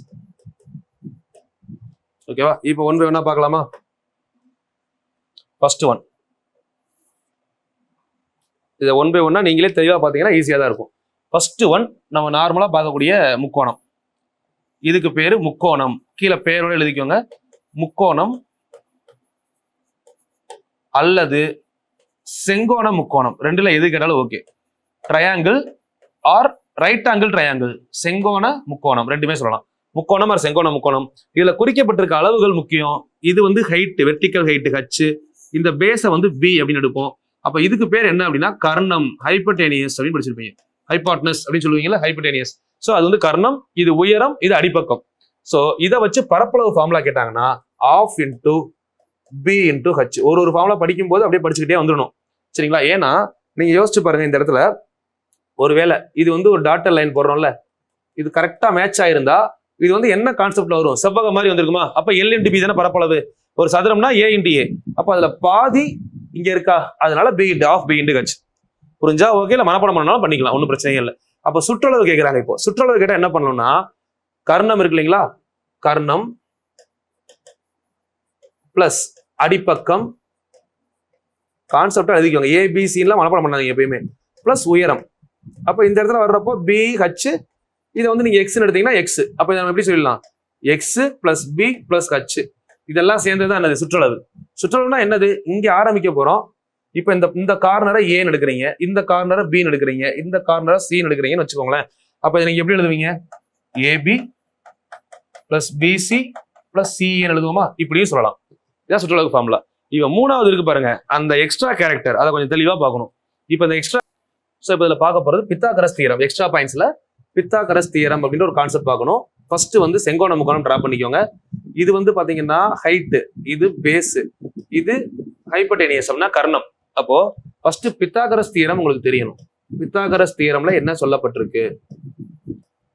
ஓகேவா? இப்போ 1 by 1 பார்க்கலாமா? ஃபர்ஸ்ட் ஒன், இதை 1 by 1 நீங்களே தெளிவா பாத்தீங்கன்னா ஈஸியா தான் இருக்கும். ஃபர்ஸ்ட் ஒன் நம்ம நார்மலா பார்க்கக்கூடிய முக்கோணம். இதுக்கு பேரு முக்கோணம். கீழே பேரோட எழுதிக்கோங்க. முக்கோணம் அல்லது செங்கோண முக்கோணம், ரெண்டுல எது கேட்டாலும் okay. Triangle or right angle triangle, செங்கோண முக்கோணம் ரெண்டுமே சொல்லலாம். முக்கோணம் ஆர் செங்கோண முக்கோணம். இதுல குறிக்கப்பட்டிருக்க அளவுகள் முக்கியம். இது வந்து ஹைட், வெர்டிக்கல் ஹைட் ஹச். இந்த பேஸை வந்து பி அப்படின்னு எடுப்போம். அப்ப இதுக்கு பேர் என்ன அப்படின்னா கர்ணம், ஹைப்போடெனியஸ் அப்படின்னு படிச்சிருப்பீங்க. ஹைபாட்னஸ் அப்படின்னு சொல்லுவீங்கல்ல, ஹைப்போடெனியஸ். ஸோ அது வந்து கர்ணம், இது உயரம், இது அடிப்பக்கம். ஸோ இதை வச்சு பரப்பளவு ஃபார்முலா கேட்டாங்கன்னா half into B into H. ஒரு ஃபார்முலா படிக்கும் போது அப்படியே படிச்சுக்கிட்டே வந்துடணும். சரிங்களா? ஏன்னா நீங்க யோசிச்சு பாருங்க, இந்த இடத்துல ஒருவேளை இது வந்து ஒரு டாட்டர் லைன் போடுறோம்ல, இது கரெக்டா மேட்ச் ஆயிருந்தா இது வந்து என்ன கான்செப்ட்ல வரும், செவ்வக மாதிரி வந்திருக்குமா? அப்ப எல் இன்டு பி தானே பரப்பளவு. ஒரு சதுரம்னா ஏ இன்டு ஏ. அப்ப அதுல பாதி இங்க இருக்கா, அதனால B into half B into H. புரிஞ்சா ஓகே, இல்ல மனப்பாடம் பண்ணாலும் பண்ணிக்கலாம், ஒன்றும் பிரச்சனையே இல்லை. அப்ப சுற்றளவு கேட்கிறாங்க. இப்போ சுற்றளவு கேட்டா என்ன பண்ணணும்னா கர்ணம் இருக்கு இல்லைங்களா, கர்ணம் பிளஸ் அடிப்பக்கம், கான்செப்டா எழுதிக்கோங்க. ஏபிசிலாம் மனப்பாடம் பண்ணாதீங்க எப்பயுமே. பிளஸ் உயரம். அப்ப இந்த இடத்துல வர்றப்போ பி ஹச், இதை வந்து நீங்க எக்ஸ்ன்னு எடுத்தீங்கன்னா எக்ஸ். அப்ப நம்ம எப்படி சொல்லலாம், X plus B plus H. இதெல்லாம் சேர்ந்ததுதான் என்னது சுற்றளவு. சுற்றளவுனா என்னது, இங்க ஆரம்பிக்க போறோம். இப்ப இந்த கார்னரை ஏன்னு எடுக்கிறீங்க, இந்த கார்னரை பின்னு எடுக்கிறீங்க, இந்த கார்னரை சின்னு எடுக்கிறீங்கன்னு வச்சுக்கோங்களேன். அப்ப இதை நீங்க எப்படி எழுதுவீங்க, ஏபி பிளஸ் பிசி பிளஸ் சின்னு எழுதுவோமா? இப்படியும் சொல்லலாம். இதான் சுற்றளவு ஃபார்முலா. இப்ப 3வது இருக்கு பாருங்க, அந்த எக்ஸ்ட்ரா கேரக்டர், அதை கொஞ்சம் தெளிவா பார்க்கணும். இப்ப இந்த எக்ஸ்ட்ரா, ஸோ இப்போ இதில் பார்க்க போறது பித்தாகரஸ் தியரம். எக்ஸ்ட்ரா பாயிண்ட்ஸ்ல பித்தாகரஸ் தியரம் அப்படின்ற ஒரு கான்செப்ட் பார்க்கணும். ஃபர்ஸ்ட் வந்து செங்கோண முக்கோணம் டிரா பண்ணிக்கோங்க. இது வந்து பாத்தீங்கன்னா ஹைட், இது பேஸ், இது ஹைப்போடெனியஸ் அப்படின்னா கர்ணம். அப்போ ஃபர்ஸ்ட் பித்தாகரஸ் தியரம் உங்களுக்கு தெரியணும். பித்தாகரஸ் தியரம்ல என்ன சொல்லப்பட்டிருக்கு,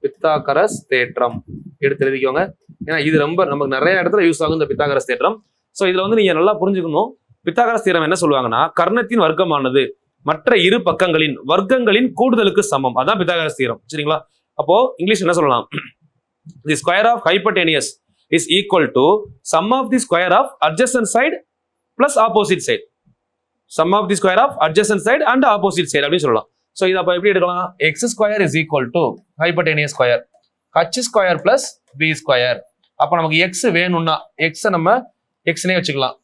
பித்தாகரஸ் தேற்றம் எடுத்து எழுதிக்கோங்க. ஏன்னா இது ரொம்ப நமக்கு நிறைய இடத்துல யூஸ் ஆகும் இந்த பித்தாகரஸ் தேற்றம். ஸோ இதுல வந்து நீங்க நல்லா புரிஞ்சுக்கணும். பித்தாகரஸ் தியரம் என்ன சொல்லுவாங்கன்னா கர்ணத்தின் வர்க்கமானது மற்ற இரு பக்கங்களின் வர்க்கங்களின் கூடுதலுக்கு சமம். அதான் பித்தாகரஸ் தியரம். சரிங்களா? அப்போ இங்கிலீஷ் என்ன சொல்லலாம், the square of hypotenuse is equal to sum of the square of adjacent side plus opposite side. Sum of the square of adjacent side and opposite side அப்படின்னு சொல்லலாம். ஸோ இதை அப்போ எப்படி எடுக்கலாம், X square is equal to hypotenuse square H square plus B square. அப்போ நமக்கு X வேணும்னா எக்ஸை நம்ம எக்ஸ்னே வச்சுக்கலாம்.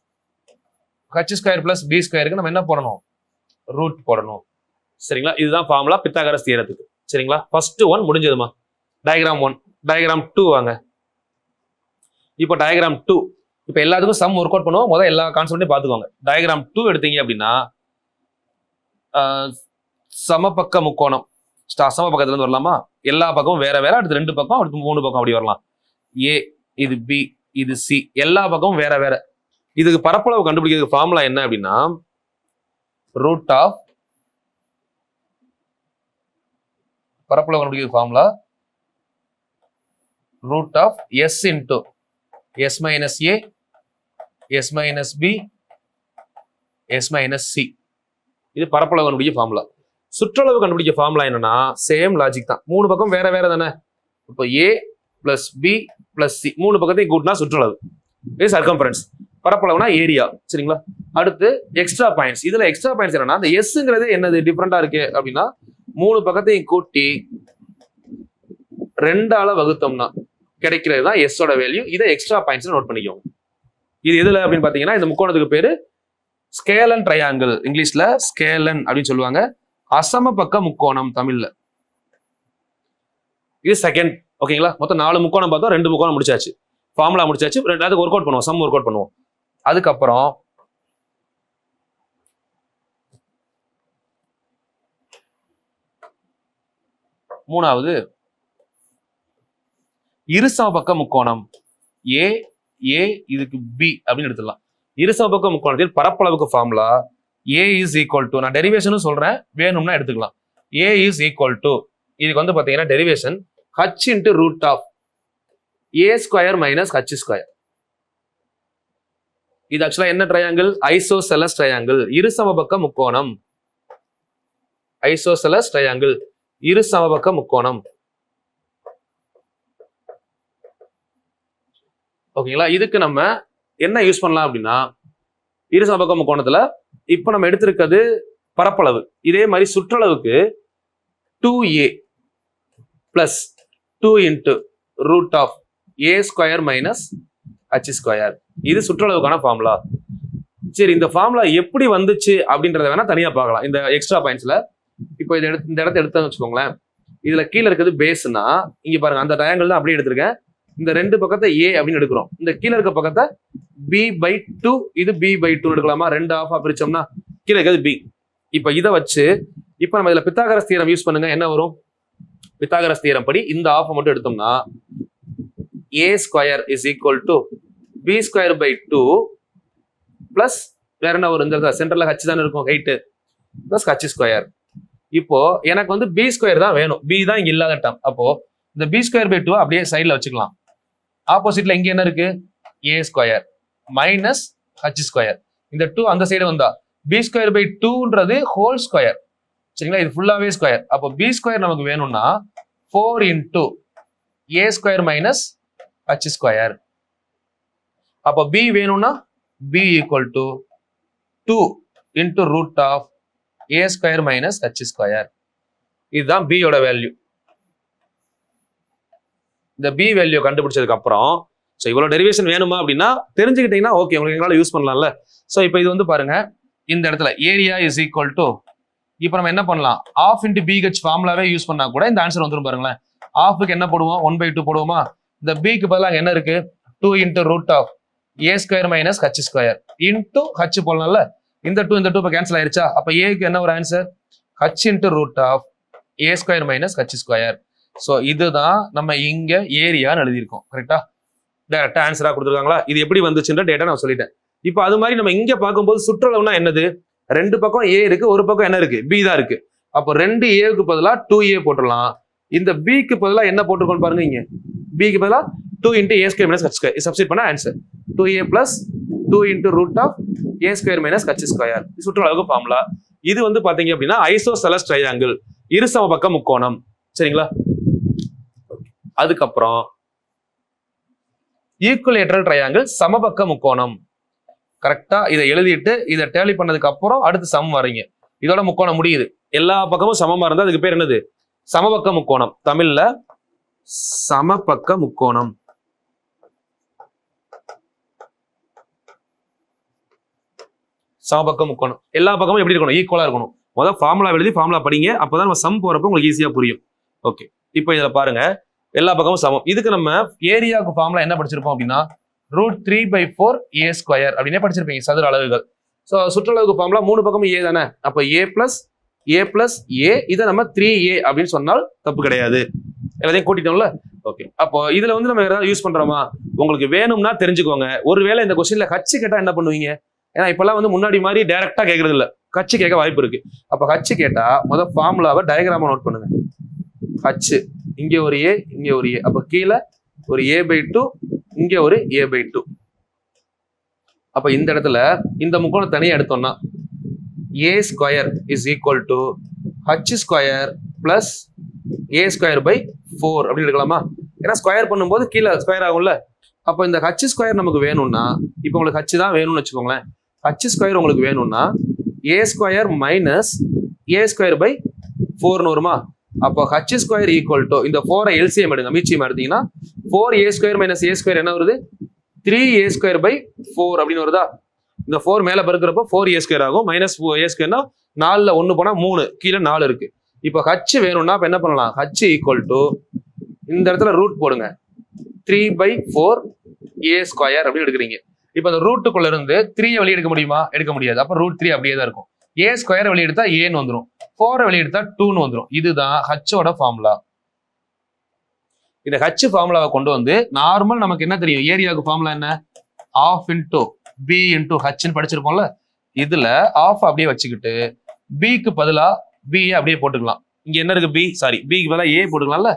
ஹச் ஸ்கொயர் பிளஸ் பி ஸ்கொயருக்கு நம்ம என்ன போடணும், ரூட் போடணும். சரிங்களா? இதுதான் ஃபார்முலா பித்தாகரஸ் தியரத்துக்கு. சரிங்களா? ஃபர்ஸ்ட் ஒன் முடிஞ்சதுமா. டயக்ராம் 1, டயக்ராம் 2 வாங்க. இப்போ டயக்ராம் 2, இப்போ எல்லாத்துக்கும் சம் ஒர்க் அவுட் பண்ணுவோம். முதல்ல எல்லா கான்செப்டையும் பார்த்துக்கோங்க. டயக்ராம் 2 எடுத்தீங்க அப்படின்னா சமபக்க முக்கோணம், சமபக்கத்துல இருந்து வரலாமா, எல்லா பக்கமும் வேற வேற, அடுத்து 2 பக்கம், அடுத்து 3 பக்கம் அப்படி வரலாம். ஏ, இது பி, இது சி, எல்லா பக்கமும் வேற வேற. இதுக்கு பரப்பளவு கண்டுபிடிக்கிறதுக்கு ஃபார்முலா என்ன அப்படின்னா ரூட் ஆஃப், பரப்பளவு கண்டுபிடிக்கிறது formula root of S into S minus A S minus B S minus C. இது பரப்பளவு கண்டுபிடிக்க ஃபார்முலா. சுற்றளவு கண்டுபிடிக்க ஃபார்முலா என்னன்னா சேம் லாஜிக் தான். 3 பக்கம் வேற வேற தானே. இப்போ ஏ பிளஸ் பி பிளஸ் சி 3 பக்கத்தையும் கூட்டினா சுற்றளவு, இது சர்க்கம்ஃபரன்ஸ். பரப்பளவுனா ஏரியா. சரிங்களா? அடுத்து எக்ஸ்ட்ரா பாயிண்ட்ஸ். இதுல எக்ஸ்ட்ரா பாயிண்ட்ஸ் என்னன்னா அந்த எஸ்ங்கிறது என்னது டிஃபரெண்டா இருக்கு அப்படின்னா 3 பக்கத்தையும் கூட்டி 2ஆல வகுத்தோம்னா கிடைக்கிறது தான் எஸ்ஸோட வேல்யூ. இதை எக்ஸ்ட்ரா பாயிண்ட்ஸ் நோட் பண்ணிக்கோங்க. இது எதுல அப்படின்னு பாத்தீங்கன்னா இந்த முக்கோணத்துக்கு பேரு ஸ்கேலன் ட்ரையாங்கிள், இங்கிலீஷ்ல ஸ்கேலன் அப்படின்னு சொல்லுவாங்க. அசம பக்க முக்கோணம் தமிழ்ல. இது செகண்ட். ஓகேங்களா, மொத்தம் 4 முக்கோணம் பார்த்தோம், 2 முக்கோணம் முடிச்சாச்சு, ஃபார்முலா முடிச்சாச்சு. ரெண்டாவது ஒர்க் அவுட் பண்ணுவோம், சம் ஒர்க் அவுட் பண்ணுவோம். அதுக்கப்புறம் மூணாவது இருசம பக்க முக்கோணம் ஏ ஏ இதுக்கு பி அப்படின்னு எடுத்துடலாம். இருசம பக்க முக்கோணத்தில் பரப்பளவுக்கு formula A is equal to, நான் டெரிவேஷனும் சொல்றேன், வேணும்னா எடுத்துக்கலாம். ஏ இஸ் ஈக்குவல் டு, இதுக்கு வந்து பாத்தீங்கன்னா derivation h into root of A square minus H square. இது ஆக்சுவலா என்ன ட்ரையாங்கிள்? ஐசோசெலஸ் ட்ரையாங்கிள், இருசம பக்க முக்கோணம். ஐசோசெலஸ் ட்ரையாங்கிள், இருசம பக்க முக்கோணம். ஓகேங்களா, இதுக்கு நம்ம என்ன யூஸ் பண்ணலாம் அப்படின்னா, இருசம பக்க முக்கோணத்துல இப்ப நம்ம எடுத்திருக்கிறது பரப்பளவு. இதே மாதிரி சுற்றளவுக்கு 2a plus 2 into root of A square minus H square. இது சுற்றளவுக்கான ஃபார்முலா. சரி, இந்த ஃபார்முலா எப்படி வந்துச்சு அப்படின்றத வேணா தனியா பார்க்கலாம் இந்த எக்ஸ்ட்ரா பாயிண்ட்ஸ்ல. இப்போ இந்த இடத்த எடுத்தோம்னு வச்சுக்கோங்களேன், இதுல கீழே இருக்கிறது பேஸ்னா, இங்க பாருங்க அந்த ட்ரையாங்கிள் தான் அப்படியே எடுத்திருக்கேன். இந்த 2 பக்கத்தை ஏ அப்படின்னு எடுக்கிறோம், இந்த கீழே இருக்க பக்கத்தை b/2, இது b/2 எடுக்கலாமா? 2 ஆஃபா பிரிச்சோம்னா கீழே இருக்கிறது b. இப்ப இதை வச்சு இப்ப நம்ம இதுல பித்தாகரஸ் தியரம் யூஸ் பண்ணுங்க. என்ன வரும்? பித்தாகரஸ் தியரம் படி இந்த ஆஃப் மட்டும் எடுத்தோம்னா A square is equal to B square by 2 plus வேற என்ன வரும்? இந்த சென்டர்ல ஹச் தானே இருக்கும், ஹைட், பிளஸ் ஹச் ஸ்கொயர். இப்போ எனக்கு வந்து பி ஸ்கொயர் தான் வேணும், பி தான் இங்க இல்லாத டேர்ம். அப்போ இந்த பி ஸ்கொயர் பை 2 அப்படியே சைட்ல வச்சுக்கலாம். ஆப்போசிட்ல இங்க என்ன இருக்கு? A square minus H square. இந்த 2 அந்த சைடு வந்தா பி ஸ்கொயர் பை 2ன்றது ஹோல் ஸ்கொயர். சரிங்களா, இது ஃபுல்லாவே ஸ்கொயர். அப்போ பி ஸ்கொயர் நமக்கு வேணும்னா 4 into A square minus H square. அப்போ பி வேணும்னா B equal to 2 into root of A square minus H square. இதுதான் b யோட வேல்யூ. இந்த b வேல்யூ கண்டுபிடிச்சதுக்கு அப்புறம் ஸோ இவ்வளவு டெரிவேஷன் வேணுமா அப்படின்னா தெரிஞ்சுக்கிட்டீங்கன்னா ஓகே, உங்களுக்கு எங்களால் யூஸ் பண்ணலாம்ல. ஸோ இப்போ இது வந்து பாருங்க, இந்த இடத்துல ஏரியா இஸ் ஈக்குவல் டு, இப்போ நம்ம என்ன பண்ணலாம், ஆஃப் இன்டு பிஹெச் ஃபார்முலாவே யூஸ் பண்ணா கூட இந்த ஆன்சர் வந்துடும் பாருங்களேன். ஆஃபுக்கு என்ன போடுவோம்? 1/2 போடுவோமா? இந்த பிக்கு பதிலாக என்ன இருக்கு? 2 into root of A square minus H square into H போடலாம்ல. இந்த 2 இப்போ கேன்சல் ஆயிருச்சா? அப்போ ஏக்கு என்ன ஒரு answer? H into root of A square minus H square. So இதுதான் நம்ம இங்க ஏரியான்னு எழுதியிருக்கோம். கரெக்டா? டேரக்டா ஆன்சரா கொடுத்துருக்காங்களா? இது எப்படி வந்துச்சுன்ற டேட்டா நான் சொல்லிட்டேன். இப்போ அது மாதிரி நம்ம இங்க பார்க்கும்போது சுற்றளவுனா என்னது? 2 பக்கம் ஏ இருக்கு, ஒரு பக்கம் என்ன இருக்கு? பி தான் இருக்கு. அப்போ 2a பதிலாக 2a போட்டுடலாம். இந்த பிக்கு பதிலாக என்ன போட்டிருக்கோம் பாருங்க, இங்க பிக்கு பதிலாக 2 into A square minus H square substitute பண்ண answer 2a plus 2 into root of A square minus H square. சுற்றளவுக்கு ஃபார்முலா. இது வந்து பாத்தீங்க அப்படின்னா ஐசோசெலஸ் ட்ரையாங்கிள், இருசம பக்க முக்கோணம். சரிங்களா? அதுக்கப்புறம் ஈக்குவலேட்டரல் ட்ரையாங்கிள், சமபக்க முக்கோணம். கரெக்டா இதை எழுதிட்டு இதை டேலி பண்ணதுக்கு அப்புறம் அடுத்து சம் வரீங்க. இதோட முக்கோணம் முடியுது. எல்லா பக்கமும் சமமா இருந்தா அதுக்கு பேர் என்னது? சமபக்க முக்கோணம். தமிழ்ல சமபக்க முக்கோணம். சமபக்க முக்கோணம் எல்லா பக்கமும் எப்படி இருக்கணும்? ஈக்குவலா இருக்கணும். முதல்ல ஃபார்முலா எழுதி ஃபார்முலா படிங்க, அப்பதான் நம்ம சம் போறப்ப உங்களுக்கு ஈஸியா புரியும். ஓகே, இப்போ இதுல பாருங்க, எல்லா பக்கமும் சமம். இதுக்கு நம்ம ஏரியாவுக்கு ஃபார்முலா என்ன படிச்சிருப்போம் அப்படின்னா √3/4 ஏ ஸ்கொயர் அப்படின்னே படிச்சிருப்பீங்க, சதுர அளவுகள். ஸோ சுற்றளவுக்கு ஃபார்முலா 3 பக்கமும் ஏ தானே. அப்போ ஏ பிளஸ் ஏ, இதை நம்ம 3a அப்படின்னு சொன்னால் தப்பு கிடையாது. எல்லாத்தையும் கூட்டிட்டோம்ல. ஓகே, அப்போ இதுல வந்து நம்ம ஏதாவது யூஸ் பண்றோமா? உங்களுக்கு வேணும்னா தெரிஞ்சுக்கோங்க. ஒருவேளை இந்த கொஸ்டின்ல ஹச் கேட்டா என்ன பண்ணுவீங்க? ஏன்னா இப்பெல்லாம் வந்து முன்னாடி மாதிரி டைரக்டா கேட்கறது இல்ல, ஹச் கேட்க வாய்ப்பு இருக்கு. அப்ப ஹச் கேட்டா முதல் ஃபார்முலாவை டயக்ராமா நோட் பண்ணுங்க. ஹச் இங்க ஒரு ஏ, இங்க ஒரு ஏ, அப்ப கீழே ஒரு a/2, இங்க ஒரு a/2. அப்ப இந்த இடத்துல இந்த முக்கோணம் தனியா எடுத்தோம்னா A square is equal to H square plus A square by 4 அப்படின்னு எடுக்கலாமா? ஏன்னா ஸ்கொயர் பண்ணும்போது கீழே ஸ்கொயர் ஆகும்ல. அப்போ இந்த ஹச் ஸ்கொயர் நமக்கு வேணும்னா, இப்போ உங்களுக்கு ஹச் தான் வேணும்னு வச்சுக்கோங்களேன். ஹச் ஸ்கொயர் உங்களுக்கு வேணும்னா A square minus A square by 4ன்னு வருமா? அப்போ ஹச் ஸ்கொயர் ஈக்குவல் டு இந்த 4 எல்சிஎம் எடுங்க, மீச்சியம் எடுத்தீங்கன்னா 4a² மைனஸ் a² என்ன வருது 3a²/4 அப்படின்னு வருதா. இந்த 4 மேல பெருக்கிறப்போ 4a² ஆகும், மைனஸ் a²னா 4ல 1 போனா 3, கீழே 4 இருக்கு. இப்போ ஹச் வேணும்னா இப்ப என்ன பண்ணலாம், ஹச் ஈக்குவல் டு இந்த இடத்துல ரூட் போடுங்க, 3/4a² அப்படின்னு எடுக்கிறீங்க. இப்போ அந்த ரூட்டுக்குள்ள இருந்து 3 வெளியே எடுக்க முடியுமா, எடுக்க முடியாது. அப்ப √3 அப்படியே தான் இருக்கும். a² வெளியே எடுத்தா ஏன்னு வந்துடும், 4 வெளியே எடுத்தா 2ன்னு வந்துடும். இதுதான் ஹச்சோட ஃபார்முலா. இந்த ஹச் ஃபார்முலாவை கொண்டு வந்து நார்மல் நமக்கு என்ன தெரியும், ஏரியாவுக்கு ஃபார்முலா என்ன, ½ × b × ஹச்ன்னு படிச்சிருப்போம்ல. இதுல ½ அப்படியே வச்சுக்கிட்டு பிக்கு பதிலா b அப்படியே போட்டுக்கலாம். இங்க என்ன இருக்கு, பிக்கு பதிலா a போட்டுக்கலாம்ல.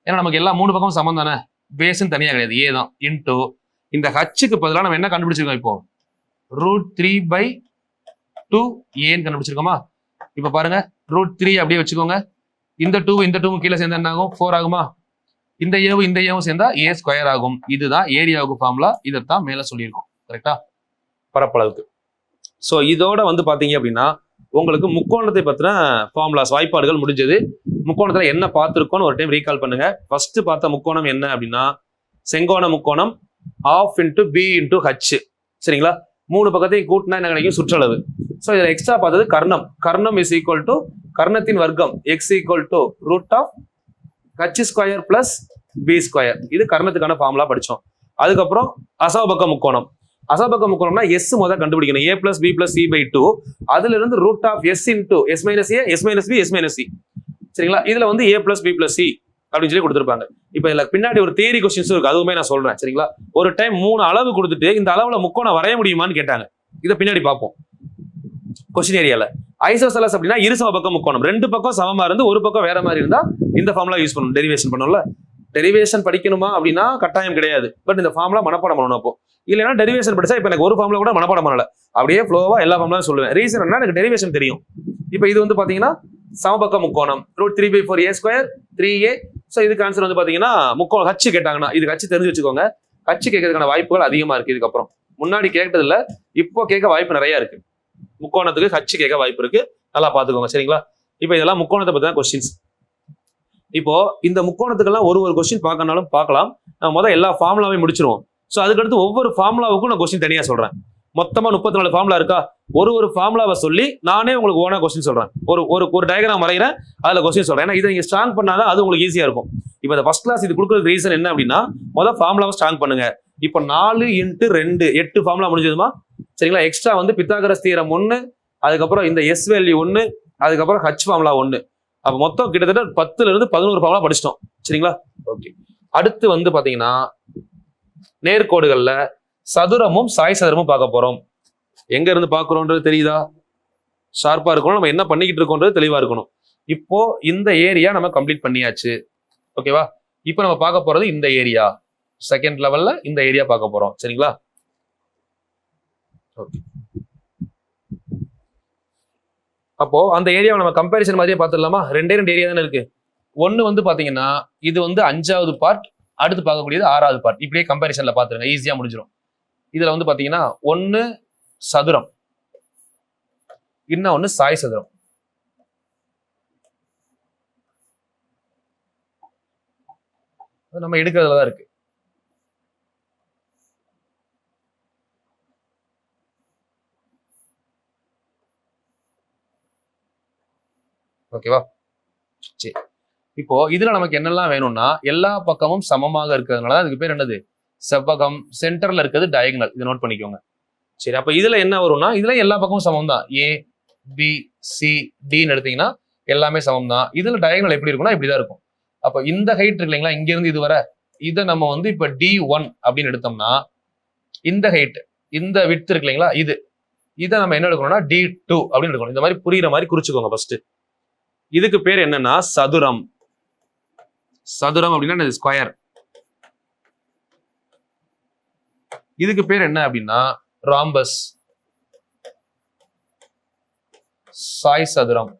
ஏன்னா நமக்கு எல்லா 3 பக்கம் சமம் தானே, பேஸ்ன்னு தனியா கிடையாது, a தான். இன்டூ இந்த ஹச்சுக்கு பதிலாக நம்ம என்ன கண்டுபிடிச்சிருக்கோம், இப்போ √3/2a கண்டுபிடிச்சிருக்கோமா. இப்ப பாருங்க √3 அப்படியே வச்சுக்கோங்க. இந்த 2 கீழே சேர்ந்தா என்ன ஆகும், 4 ஆகுமா. இந்த ஏவும் சேர்ந்தா a² ஆகும். இதுதான் ஏரியாவுக்கு ஃபார்முலா. இதைத்தான் மேல சொல்லியிருக்கோம். கரெக்டா, பரப்பளவுக்கு. ஸோ இதோட வந்து பாத்தீங்க அப்படின்னா உங்களுக்கு முக்கோணத்தை பத்தின ஃபார்முலாஸ் வாய்ப்பாடுகள் முடிஞ்சது. முக்கோணத்துல என்ன பார்த்துருக்கோன்னு ஒரு டைம் ரீகால் பண்ணுங்க. ஃபர்ஸ்ட் பார்த்த முக்கோணம் என்ன அப்படின்னா செங்கோண முக்கோணம், ½ × b × h. சரிங்களா, 3 பக்கத்தையும் கூட்டினா என்ன கிடைக்கும், சுற்றளவு. ஸோ இதுல எக்ஸ்ட்ரா பார்த்தது கர்ணம். கர்ணம் இஸ் ஈக்குவல் டு கர்ணத்தின் வர்க்கம் x equal to √h² + b². இது கர்ணத்துக்கான ஃபார்முலா படிச்சோம். அதுக்கப்புறம் அசமபக்க முக்கோணம். அசமபக்க முக்கோணம்னா எஸ் முதல் கண்டுபிடிக்கணும், a + b + c/2. அதுல இருந்து √s × s - a, s - b, s - c. சரிங்களா, இதுல வந்து a + b + c அப்படின்னு சொல்லி கொடுத்துருப்பாங்க. இப்ப இதுல பின்னாடி ஒரு தியரி கொஸ்டின்ஸும் இருக்கு, அதுவுமே நான் சொல்றேன். சரிங்களா, ஒரு டைம் 3 அளவு கொடுத்துட்டு இந்த அளவுல முக்கோணம் வரைய முடியுமான்னு கேட்டாங்க. இதை பின்னாடி பார்ப்போம் கொஸ்டின் ஏரியால. ஐசோசெலஸ் அப்படின்னா இருசமபக்க முக்கோணம், 2 பக்கம் சமமா இருந்து ஒரு பக்கம் வேற மாதிரி இருந்தா இந்த ஃபார்முலா யூஸ் பண்ணணும். டெரிவேஷன் பண்ணணும்ல, டெரிவேஷன் படிக்கணுமா அப்படின்னா கட்டாயம் கிடையாது, பட் இந்த ஃபார்முலா மனப்பாடம் பண்ணணும். அப்போ இல்லைன்னா டெரிவேஷன் படிச்சா இப்ப எனக்கு ஒரு ஃபார்முலா கூட மனப்பாடம் பண்ணல, அப்படியே ஃப்ளோவா எல்லா ஃபார்முலா சொல்லுவேன். ரீசன் என்ன, எனக்கு டெரிவேஷன் தெரியும். இப்போ இது வந்து பாத்தீங்கன்னா சமபக்க முக்கோணம், √3/4a², 3a. ஸோ இதுக்கு ஆன்சர் வந்து பாத்தீங்கன்னா முக்கோணம் ஹச் கேட்டாங்கன்னா இதுக்கு ஹச் தெரிஞ்சு வச்சுக்கோங்க. ஹச் கேட்கறதுக்கான வாய்ப்புகள் அதிகமா இருக்கு. இதுக்கப்புறம் முன்னாடி கேட்டது இல்ல, இப்போ கேட்க வாய்ப்பு நிறைய இருக்கு. முக்கோணத்துக்கு ஹச் கேட்க வாய்ப்பு இருக்கு, நல்லா பாத்துக்கோங்க. சரிங்களா, இப்போ இதெல்லாம் முக்கோணத்தை பத்தி தான் கொஸ்டின்ஸ். இப்போ இந்த முக்கோணத்துக்கெல்லாம் ஒரு கொஸ்டின் பார்க்கனாலும் பார்க்கலாம். நான் முதல்ல எல்லா ஃபார்முலாவையும் முடிச்சிருவோம். ஸோ அதுக்கடுத்து ஒவ்வொரு ஃபார்முலாவுக்கும் நான் கொஸ்டின் தனியா சொல்றேன். மொத்தமா 34 ஃபார்முலா இருக்கா, ஒரு ஃபார்முலாவை சொல்லி நானே உங்களுக்கு ஓனா கொஸ்டின் சொல்றேன். ஒரு டயக்ராம் வரைகிறேன், அதுல கொஸ்டின் சொல்றேன். ஏன்னா இதை நீங்க ஸ்ட்ராங் பண்ணாதான் அது உங்களுக்கு ஈஸியா இருக்கும். இப்போ இந்த ஃபர்ஸ்ட் கிளாஸ் இது கொடுக்குறது ரீசன் என்ன அப்படின்னா முதல் ஃபார்முலாவை ஸ்ட்ராங் பண்ணுங்க. இப்போ 4 × 2 8 ஃபார்முலா முடிஞ்சதுமா. சரிங்களா, எக்ஸ்ட்ரா வந்து பித்தாகரஸ் தியரம் 1, அதுக்கப்புறம் இந்த எஸ் வேல்யூ 1, அதுக்கப்புறம் ஹச் ஃபார்முலா 1. அப்ப மொத்தம் கிட்டத்தட்ட 10ல இருந்து 11 ஃபார்முலா படிச்சிட்டோம். சரிங்களா, ஓகே. அடுத்து வந்து பாத்தீங்கன்னா நேர்கோடுகள்ல சதுரமும் சாய் சதுரமும் பார்க்க போறோம். எங்க இருந்து பாக்குறோம்ன்றது தெரியுதா, ஷார்ப்பா இருக்கணும். நம்ம என்ன பண்ணிக்கிட்டு இருக்கோம்ன்றது தெளிவா இருக்கணும். இப்போ இந்த ஏரியா நம்ம கம்ப்ளீட் பண்ணியாச்சு. ஓகேவா, இப்போ நம்ம பார்க்க போறது இந்த ஏரியா, செகண்ட் லெவல்ல இந்த ஏரியா பார்க்க போறோம். சரிங்களா, ஓகே. அப்போ அந்த ஏரியாவை நம்ம கம்பேரிசன் மாதிரியே பார்த்துடலாமா. 2 ஏரியா தானே இருக்கு. ஒன்னு வந்து பாத்தீங்கன்னா இது வந்து 5வது பார்ட், அடுத்து பார்க்கக்கூடியது 6வது பார்ட். இப்படியே கம்பேரிசன்ல பாத்துருங்க, ஈஸியா முடிஞ்சிடும். இதுல வந்து பாத்தீங்கன்னா 1 சதுரம், இன்னும் 1 சாய் சதுரம். நம்ம எடுக்கிறதுலதான் இருக்கு. ஓகேவா, சரி. இப்போ இதுல நமக்கு என்னெல்லாம் வேணும்னா எல்லா பக்கமும் சமமாக இருக்கிறதுனால அதுக்கு பேர் என்னது, செவ்வகம். சென்டர்ல இருக்கிறது டயகனல், இதை நோட் பண்ணிக்கோங்க. சரி, அப்ப இதுல என்ன வரும்னா இதுல எல்லா பக்கமும் சமம் தான். A B C Dன்னு எடுத்தீங்கன்னா எல்லாமே சமம் தான். இதுல டயகனல் எப்படி இருக்கும்னா இப்படிதான் இருக்கும். அப்ப இந்த ஹைட் இருக்கு இல்லைங்களா, இங்க இருந்து இது வர, இதை நம்ம வந்து இப்ப D1 அப்படின்னு எடுத்தோம்னா இந்த ஹைட், இந்த விட்த் இருக்கு இல்லைங்களா, இதை நம்ம என்ன எடுக்கணும்னா D2 அப்படின்னு எடுக்கணும். இந்த மாதிரி புரியுற மாதிரி குறிச்சுக்கோங்க ஃபர்ஸ்ட். இதுக்கு பேர் என்னன்னா சதுரம். சதுரம் அப்படின்னா ஸ்கொயர். இதுக்கு பேர் என்ன அப்படின்னா ராம்பஸ். சாய் சதுரம்.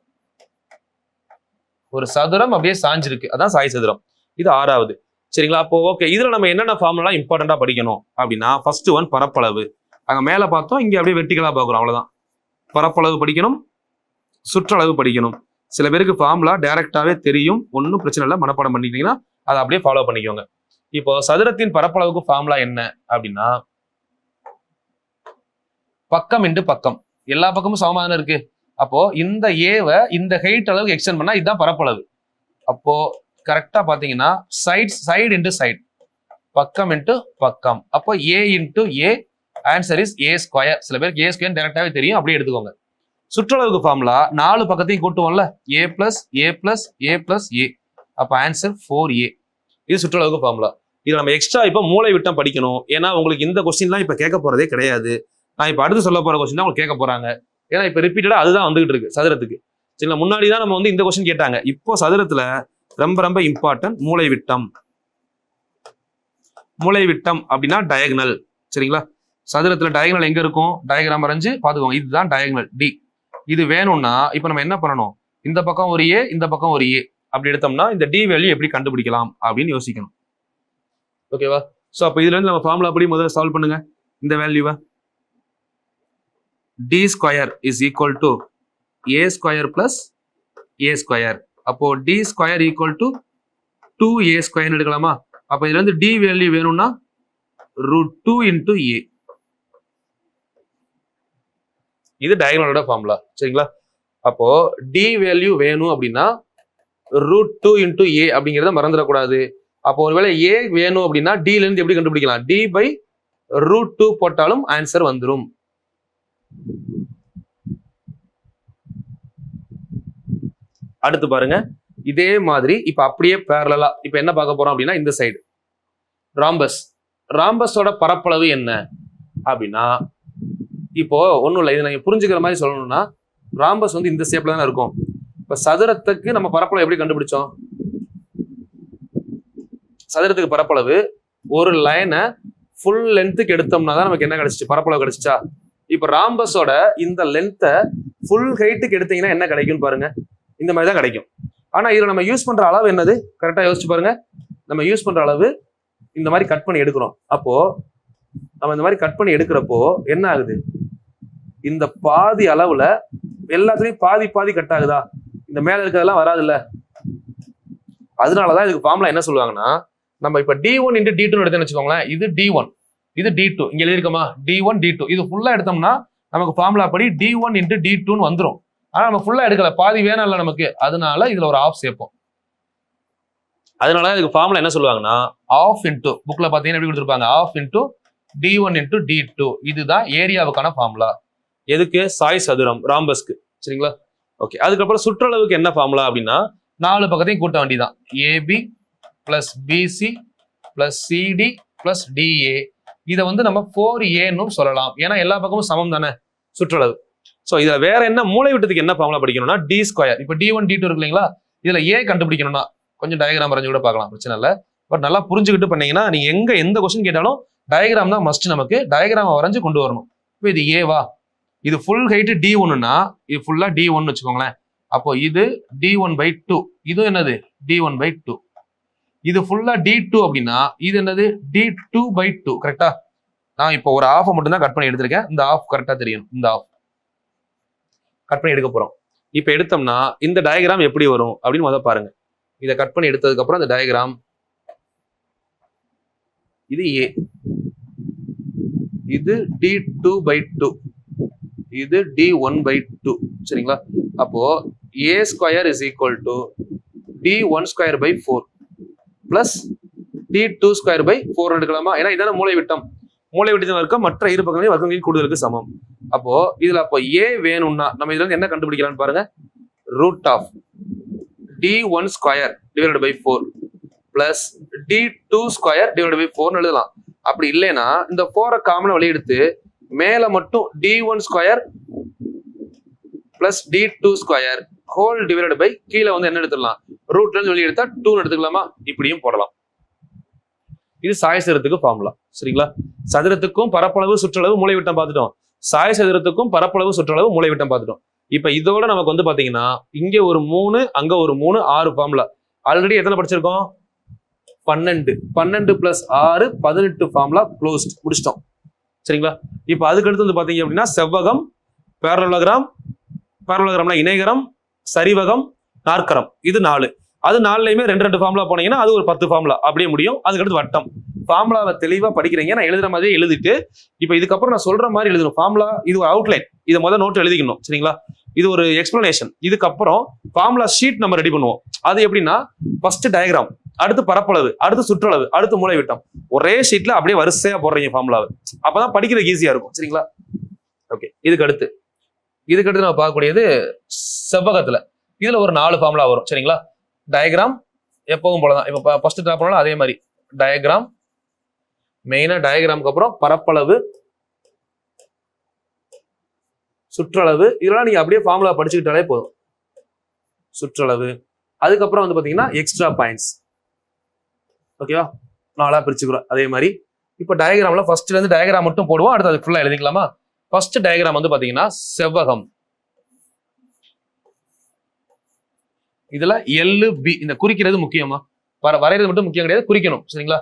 ஒரு சதுரம் அப்படியே சாஞ்சிருக்கு, அதான் சாய் சதுரம். இது 6வது. சரிங்களா, அப்போ ஓகே. இதுல நம்ம என்னென்ன ஃபார்முலா இம்பார்ட்டண்டா படிக்கணும் அப்படின்னா ஃபர்ஸ்ட் ஒன் பரப்பளவு. அங்க மேல பார்த்தோம், இங்க அப்படியே வெர்டிகலா பார்க்குறோம், அவ்வளவுதான். பரப்பளவு படிக்கணும், சுற்றளவு படிக்கணும். சில பேருக்கு ஃபார்முலா டைரக்டாவே தெரியும், ஒன்றும் பிரச்சனை இல்லை, மனப்பாடம் பண்ணிட்டீங்கன்னா அதை அப்படியே ஃபாலோ பண்ணிக்கோங்க. இப்போ சதுரத்தின் பரப்பளவுக்கு ஃபார்முலா என்ன அப்படின்னா பக்கம் இன்டு பக்கம், எல்லா பக்கமும் சமமாக இருக்கு. அப்போ இந்த ஏவை இந்த ஹைட் அளவுக்கு எக்ஸ்டெண்ட் பண்ணா இதுதான் பரப்பளவு. அப்போ கரெக்டா பாத்தீங்கன்னா சைடு இன்டு சைடு, பக்கம் இன்டு பக்கம், அப்போ A into A, answer is A square. சில பேருக்கு ஏ ஸ்கொயர் டைரக்டாவே தெரியும், அப்படியே எடுத்துக்கோங்க. சுற்றளவுக்கு ஃபார்முலா 4 பக்கத்தையும் கூட்டுவோம்ல, ஏ plus A plus A plus A, அப்போ ஆன்சர் 4a. இது சுற்றளவுக்கு ஃபார்முலா. இது நம்ம எக்ஸ்ட்ரா இப்போ மூளை விட்டம் படிக்கணும். ஏன்னா உங்களுக்கு இந்த கொஸ்டின்லாம் இப்போ கேட்க போறதே கிடையாது. நான் இப்போ அடுத்து சொல்ல போற கொஸ்டின் தான் உங்களுக்கு கேட்க போறாங்க. ஏன்னா இப்போ ரிப்பீட்டடா அதுதான் வந்துகிட்டு இருக்கு சதுரத்துக்கு. சரிங்களா, முன்னாடி தான் நம்ம வந்து இந்த கொஸ்டின் கேட்டாங்க. இப்போ சதுரத்துல ரொம்ப ரொம்ப இம்பார்ட்டன்ட் மூளை விட்டம். மூளை விட்டம் அப்படின்னா டயகனல். சரிங்களா, சதுரத்துல டயகனல் எங்க இருக்கும், டயக்ராம் வரைஞ்சு பாத்துக்கோங்க. இதுதான் டயகனல் டி. இது வேணும்னா இப்போ நம்ம என்ன பண்ணணும், இந்த பக்கம் ஒரு ஏ, இந்த பக்கம் ஒரு ஏ, அப்படி எடுத்தோம்னா இந்த டி வேல்யூ எப்படி கண்டுபிடிக்கலாம் அப்படின்னு யோசிக்கணும். ஓகேவா? ஸோ அப்போ இதுல இருந்து நம்ம ஃபார்முலா அப்படி முதல்ல சால்வ் பண்ணுங்க. இந்த வேல்யூவை D square is equal to A square plus A square. அப்போ D square equal to 2a square எடுக்கலாமா? அப்போ இதுல இருந்து டி வேல்யூ வேணும்னா √2 இன்டூ ஏ. இது டயகனலோட ஃபார்முலா. சரிங்களா, அப்போ டி வேல்யூ வேணும் அப்படின்னா √2 இன்டூ ஏ அப்படிங்கிறத மறந்துடக்கூடாது. அப்போ ஒருவேளை ஏ வேணும் அப்படின்னா டில இருந்து எப்படி கண்டுபிடிக்கலாம், டி பை √2 போட்டாலும் ஆன்சர் வந்துடும். அடுத்து பாருங்க, இதே மாதிரி இப்ப அப்படியே பேரலா இப்ப என்ன பார்க்க போறோம் அப்படின்னா இந்த சைடு ராம்பஸ். ராம்பஸோட பரப்பளவு என்ன அப்படின்னா, இப்போ ஒன்றும் இல்லை, இதை நீங்க புரிஞ்சுக்கிற மாதிரி சொல்லணும்னா ராம்பஸ் வந்து இந்த ஷேப்ல தானே இருக்கும். இப்ப சதுரத்துக்கு நம்ம பரப்பளவு எப்படி கண்டுபிடிச்சோம், சதுரத்துக்கு பரப்பளவு ஒரு லைனை ஃபுல் லென்த்துக்கு எடுத்தோம்னா தான் நமக்கு என்ன கிடைச்சிச்சு, பரப்பளவு கிடைச்சிச்சா. இப்ப ராம்பஸோட இந்த லென்த்தை ஃபுல் ஹைட்டுக்கு எடுத்தீங்கன்னா என்ன கிடைக்கும்னு பாருங்க, இந்த மாதிரி தான் கிடைக்கும். ஆனா இதுல நம்ம யூஸ் பண்ற அளவு என்னது, கரெக்டா யோசிச்சு பாருங்க. நம்ம யூஸ் பண்ற அளவு இந்த மாதிரி கட் பண்ணி எடுக்கிறோம். அப்போ நம்ம இந்த மாதிரி கட் பண்ணி எடுக்கிறப்போ என்ன ஆகுது, இந்த பாதி அளவுல எல்லாத்துலயும் பாதி பாதி கட் ஆகுதா, இந்த மேல இருக்கிறதெல்லாம் வராதுல்ல. அதனாலதான் இதுக்கு ஃபார்முலா என்ன சொல்லுவாங்கன்னா, நம்ம இப்ப D1 இன்டு D2 எடுத்தோம்னு வச்சுக்கோங்களேன், இது D1 இது D2, இங்க எழுதிருக்கோமா D1 D2, இது ஃபுல்லா எடுத்தோம்னா நமக்கு ஃபார்முலா படி D1 இன்டு D2 வந்துடும். ஆனா நம்ம ஃபுல்லா எடுக்கல, பாதி வேணும் இல்ல நமக்கு, அதனால இதுல ஒரு ஆஃப் சேர்ப்போம். அதனால இதுக்கு ஃபார்முலா என்ன சொல்லுவாங்கன்னா ஆஃப் இன்டு, புக்ல பாத்தீங்கன்னா எப்படி கொடுத்துருப்பாங்க, of into D1 into D2. இதுதான் ஏரியாவுக்கான ஃபார்முலா. எதுக்கு, சாய் சதுரம் ராம்பஸ்க்கு. சரிங்களா, ஓகே. அதுக்கப்புறம் சுற்றளவுக்கு என்ன ஃபார்முலா அப்படின்னா 4 பக்கத்தையும் கூட்ட வேண்டியதான். AB plus BC plus CD plus DA. இதை வந்து நம்ம 4a சொல்லலாம், ஏன்னா எல்லா பக்கமும் சமம் தானே சுற்றளவு. ஸோ இதுல வேற என்ன மூளை விட்டத்துக்கு என்ன ஃபார்முலா படிக்கணும்னா டி ஸ்கொயர். இப்போ D1 D2 இருக்கு இல்லைங்களா, இதுல ஏ கண்டுபிடிக்கணும்னா கொஞ்சம் டயக்ராம் வரைஞ்சு கூட பார்க்கலாம், பிரச்சனை இல்லை. பட் நல்லா புரிஞ்சுக்கிட்டு பண்ணீங்கன்னா நீங்க எந்த கொஸ்டின் கேட்டாலும் டயக்ராம் தான் மஸ்ட். நமக்கு டயக்ராம் வரைஞ்சு கொண்டு வரணும். இப்போ இது ஏவா, இது ஃபுல் ஹைட் D1ன்னா இது ஃபுல்லா D1 வச்சுக்கோங்களேன். அப்போ இது D1/2, இது என்னது D1/2. இது ஃபுல்லா D2 அப்படின்னா இது என்னது D2/2. கரெக்டா, நான் இப்போ ஒரு ஆஃப் மட்டும் தான் கட் பண்ணி எடுத்திருக்கேன். இந்த ஆஃப் கரெக்டா தெரியும், இந்த ஆஃப் கட் பண்ணி எடுக்க போறோம். இப்போ எடுத்தோம்னா இந்த டயக்ராம் எப்படி வரும் அப்படின்னு முதல்ல பாருங்க. இதை கட் பண்ணி எடுத்ததுக்கு அப்புறம் இந்த டயக்ராம், இது ஏ, இது D2/2, இது D1/2. சரிங்களா, அப்போ A square is equal to D1²/4 plus D2²/4 எடுக்கலாமா, ஏன்னா இதான மூளை விட்டம். மூளை விட்டத்தில் இருக்க மற்ற இரு பக்கங்களையும் வர்க்கங்களின் கூடுதலுக்கு சமம். அப்போ இதுல அப்போ ஏ வேணும்னா நம்ம இதுல இருந்து என்ன கண்டுபிடிக்கலாம்னு பாருங்க, √of D1²/4 பிளஸ் D2²/4 எழுதலாம். அப்படி இல்லைன்னா இந்த 4 காமனை வெளியெடுத்து மேல மட்டும் D1² பிளஸ் D2² கீழே வந்து என்ன எடுத்துடலாம், ரூட்ல இருந்து வெளியே எடுத்தா 2 எடுத்துக்கலாமா, இப்படியும் போடலாம். இது சாய் சதுரத்துக்கு ஃபார்முலா. சரிங்களா, சதுரத்துக்கும் பரப்பளவு சுற்றளவு மூலைவிட்டம் பார்த்துட்டோம், சாய் சதுரத்துக்கும் பரப்பளவு சுற்றளவு மூலைவிட்டம் பார்த்துட்டோம். இப்ப இதோட நமக்கு வந்து பாத்தீங்கன்னா இங்க ஒரு 3, அங்க ஒரு 3, 6 ஃபார்முலா. ஆல்ரெடி எத்தனை படிச்சிருக்கோம், 12. 12 பிளஸ் 6 18 ஃபார்முலா க்ளோஸ்ட், முடிச்சிட்டோம். சரிங்களா, இப்ப அதுக்கு அடுத்து வந்து பாத்தீங்க அப்படின்னா செவ்வகம், பேரலோகிராம், பேரலோகிராம்னா இணைகரம், சரிவகம், நாற்கரம் இது 4. அது 4லையுமே 2 ஃபார்முலா போனீங்கன்னா அது ஒரு 10 ஃபார்முலா அப்படியே முடியும். அதுக்கடுத்து வட்டம். ஃபார்முலாவை தெளிவா படிக்கிறீங்க. நான் எழுதுற மாதிரியே எழுதிட்டு இப்போ இதுக்கப்புறம் நான் சொல்ற மாதிரி எழுதணும். ஃபார்முலா இது ஒரு அவுட்லைன், இதை முதல் நோட் எழுதிக்கணும் சரிங்களா. இது ஒரு எக்ஸ்பிளனேஷன். இதுக்கப்புறம் ஃபார்முலா ஷீட் நம்ம ரெடி பண்ணுவோம். அது எப்படின்னா ஃபர்ஸ்ட் டயக்ராம், அடுத்து பரப்பளவு, அடுத்து சுற்றளவு, அடுத்து மூலைவிட்டம், ஒரே ஷீட்ல அப்படியே வரிசையா போடுறீங்க ஃபார்முலாவை. அப்பதான் படிக்கிறதுக்கு ஈஸியா இருக்கும் சரிங்களா. ஓகே, இதுக்கு அடுத்து நம்ம பார்க்கக்கூடியது செவ்வகத்துல. இதுல ஒரு 4 ஃபார்முலா வரும் சரிங்களா. டயக்ராம் எப்பவும் போலதான். இப்போ ஃபர்ஸ்ட் ட்ரா பண்ணாலும் அதே மாதிரி டயக்ராம், மெயினா டயக்ராமுக்கு அப்புறம் பரப்பளவு, சுற்றளவு, இதெல்லாம் நீங்க அப்படியே ஃபார்முலா படிச்சுக்கிட்டாலே போதும். சுற்றளவு, அதுக்கப்புறம் வந்து பாத்தீங்கன்னா எக்ஸ்ட்ரா பாயிண்ட்ஸ். ஓகேவா, 4ஆ பிரிச்சுக்கிறோம். அதே மாதிரி இப்போ டயக்ராம்ல ஃபர்ஸ்ட்ல இருந்து டயக்ராம் மட்டும் போடுவோம். அடுத்து அது ஃபுல்லா எழுதிக்கலாமா. ஃபர்ஸ்ட் டயக்ராம் வந்து பாத்தீங்கன்னா செவ்வகம். இதுல LB இந்த குறிக்கிறது முக்கியமா, வரைகிறது மட்டும் முக்கியம் கிடையாது, குறிக்கணும் சரிங்களா.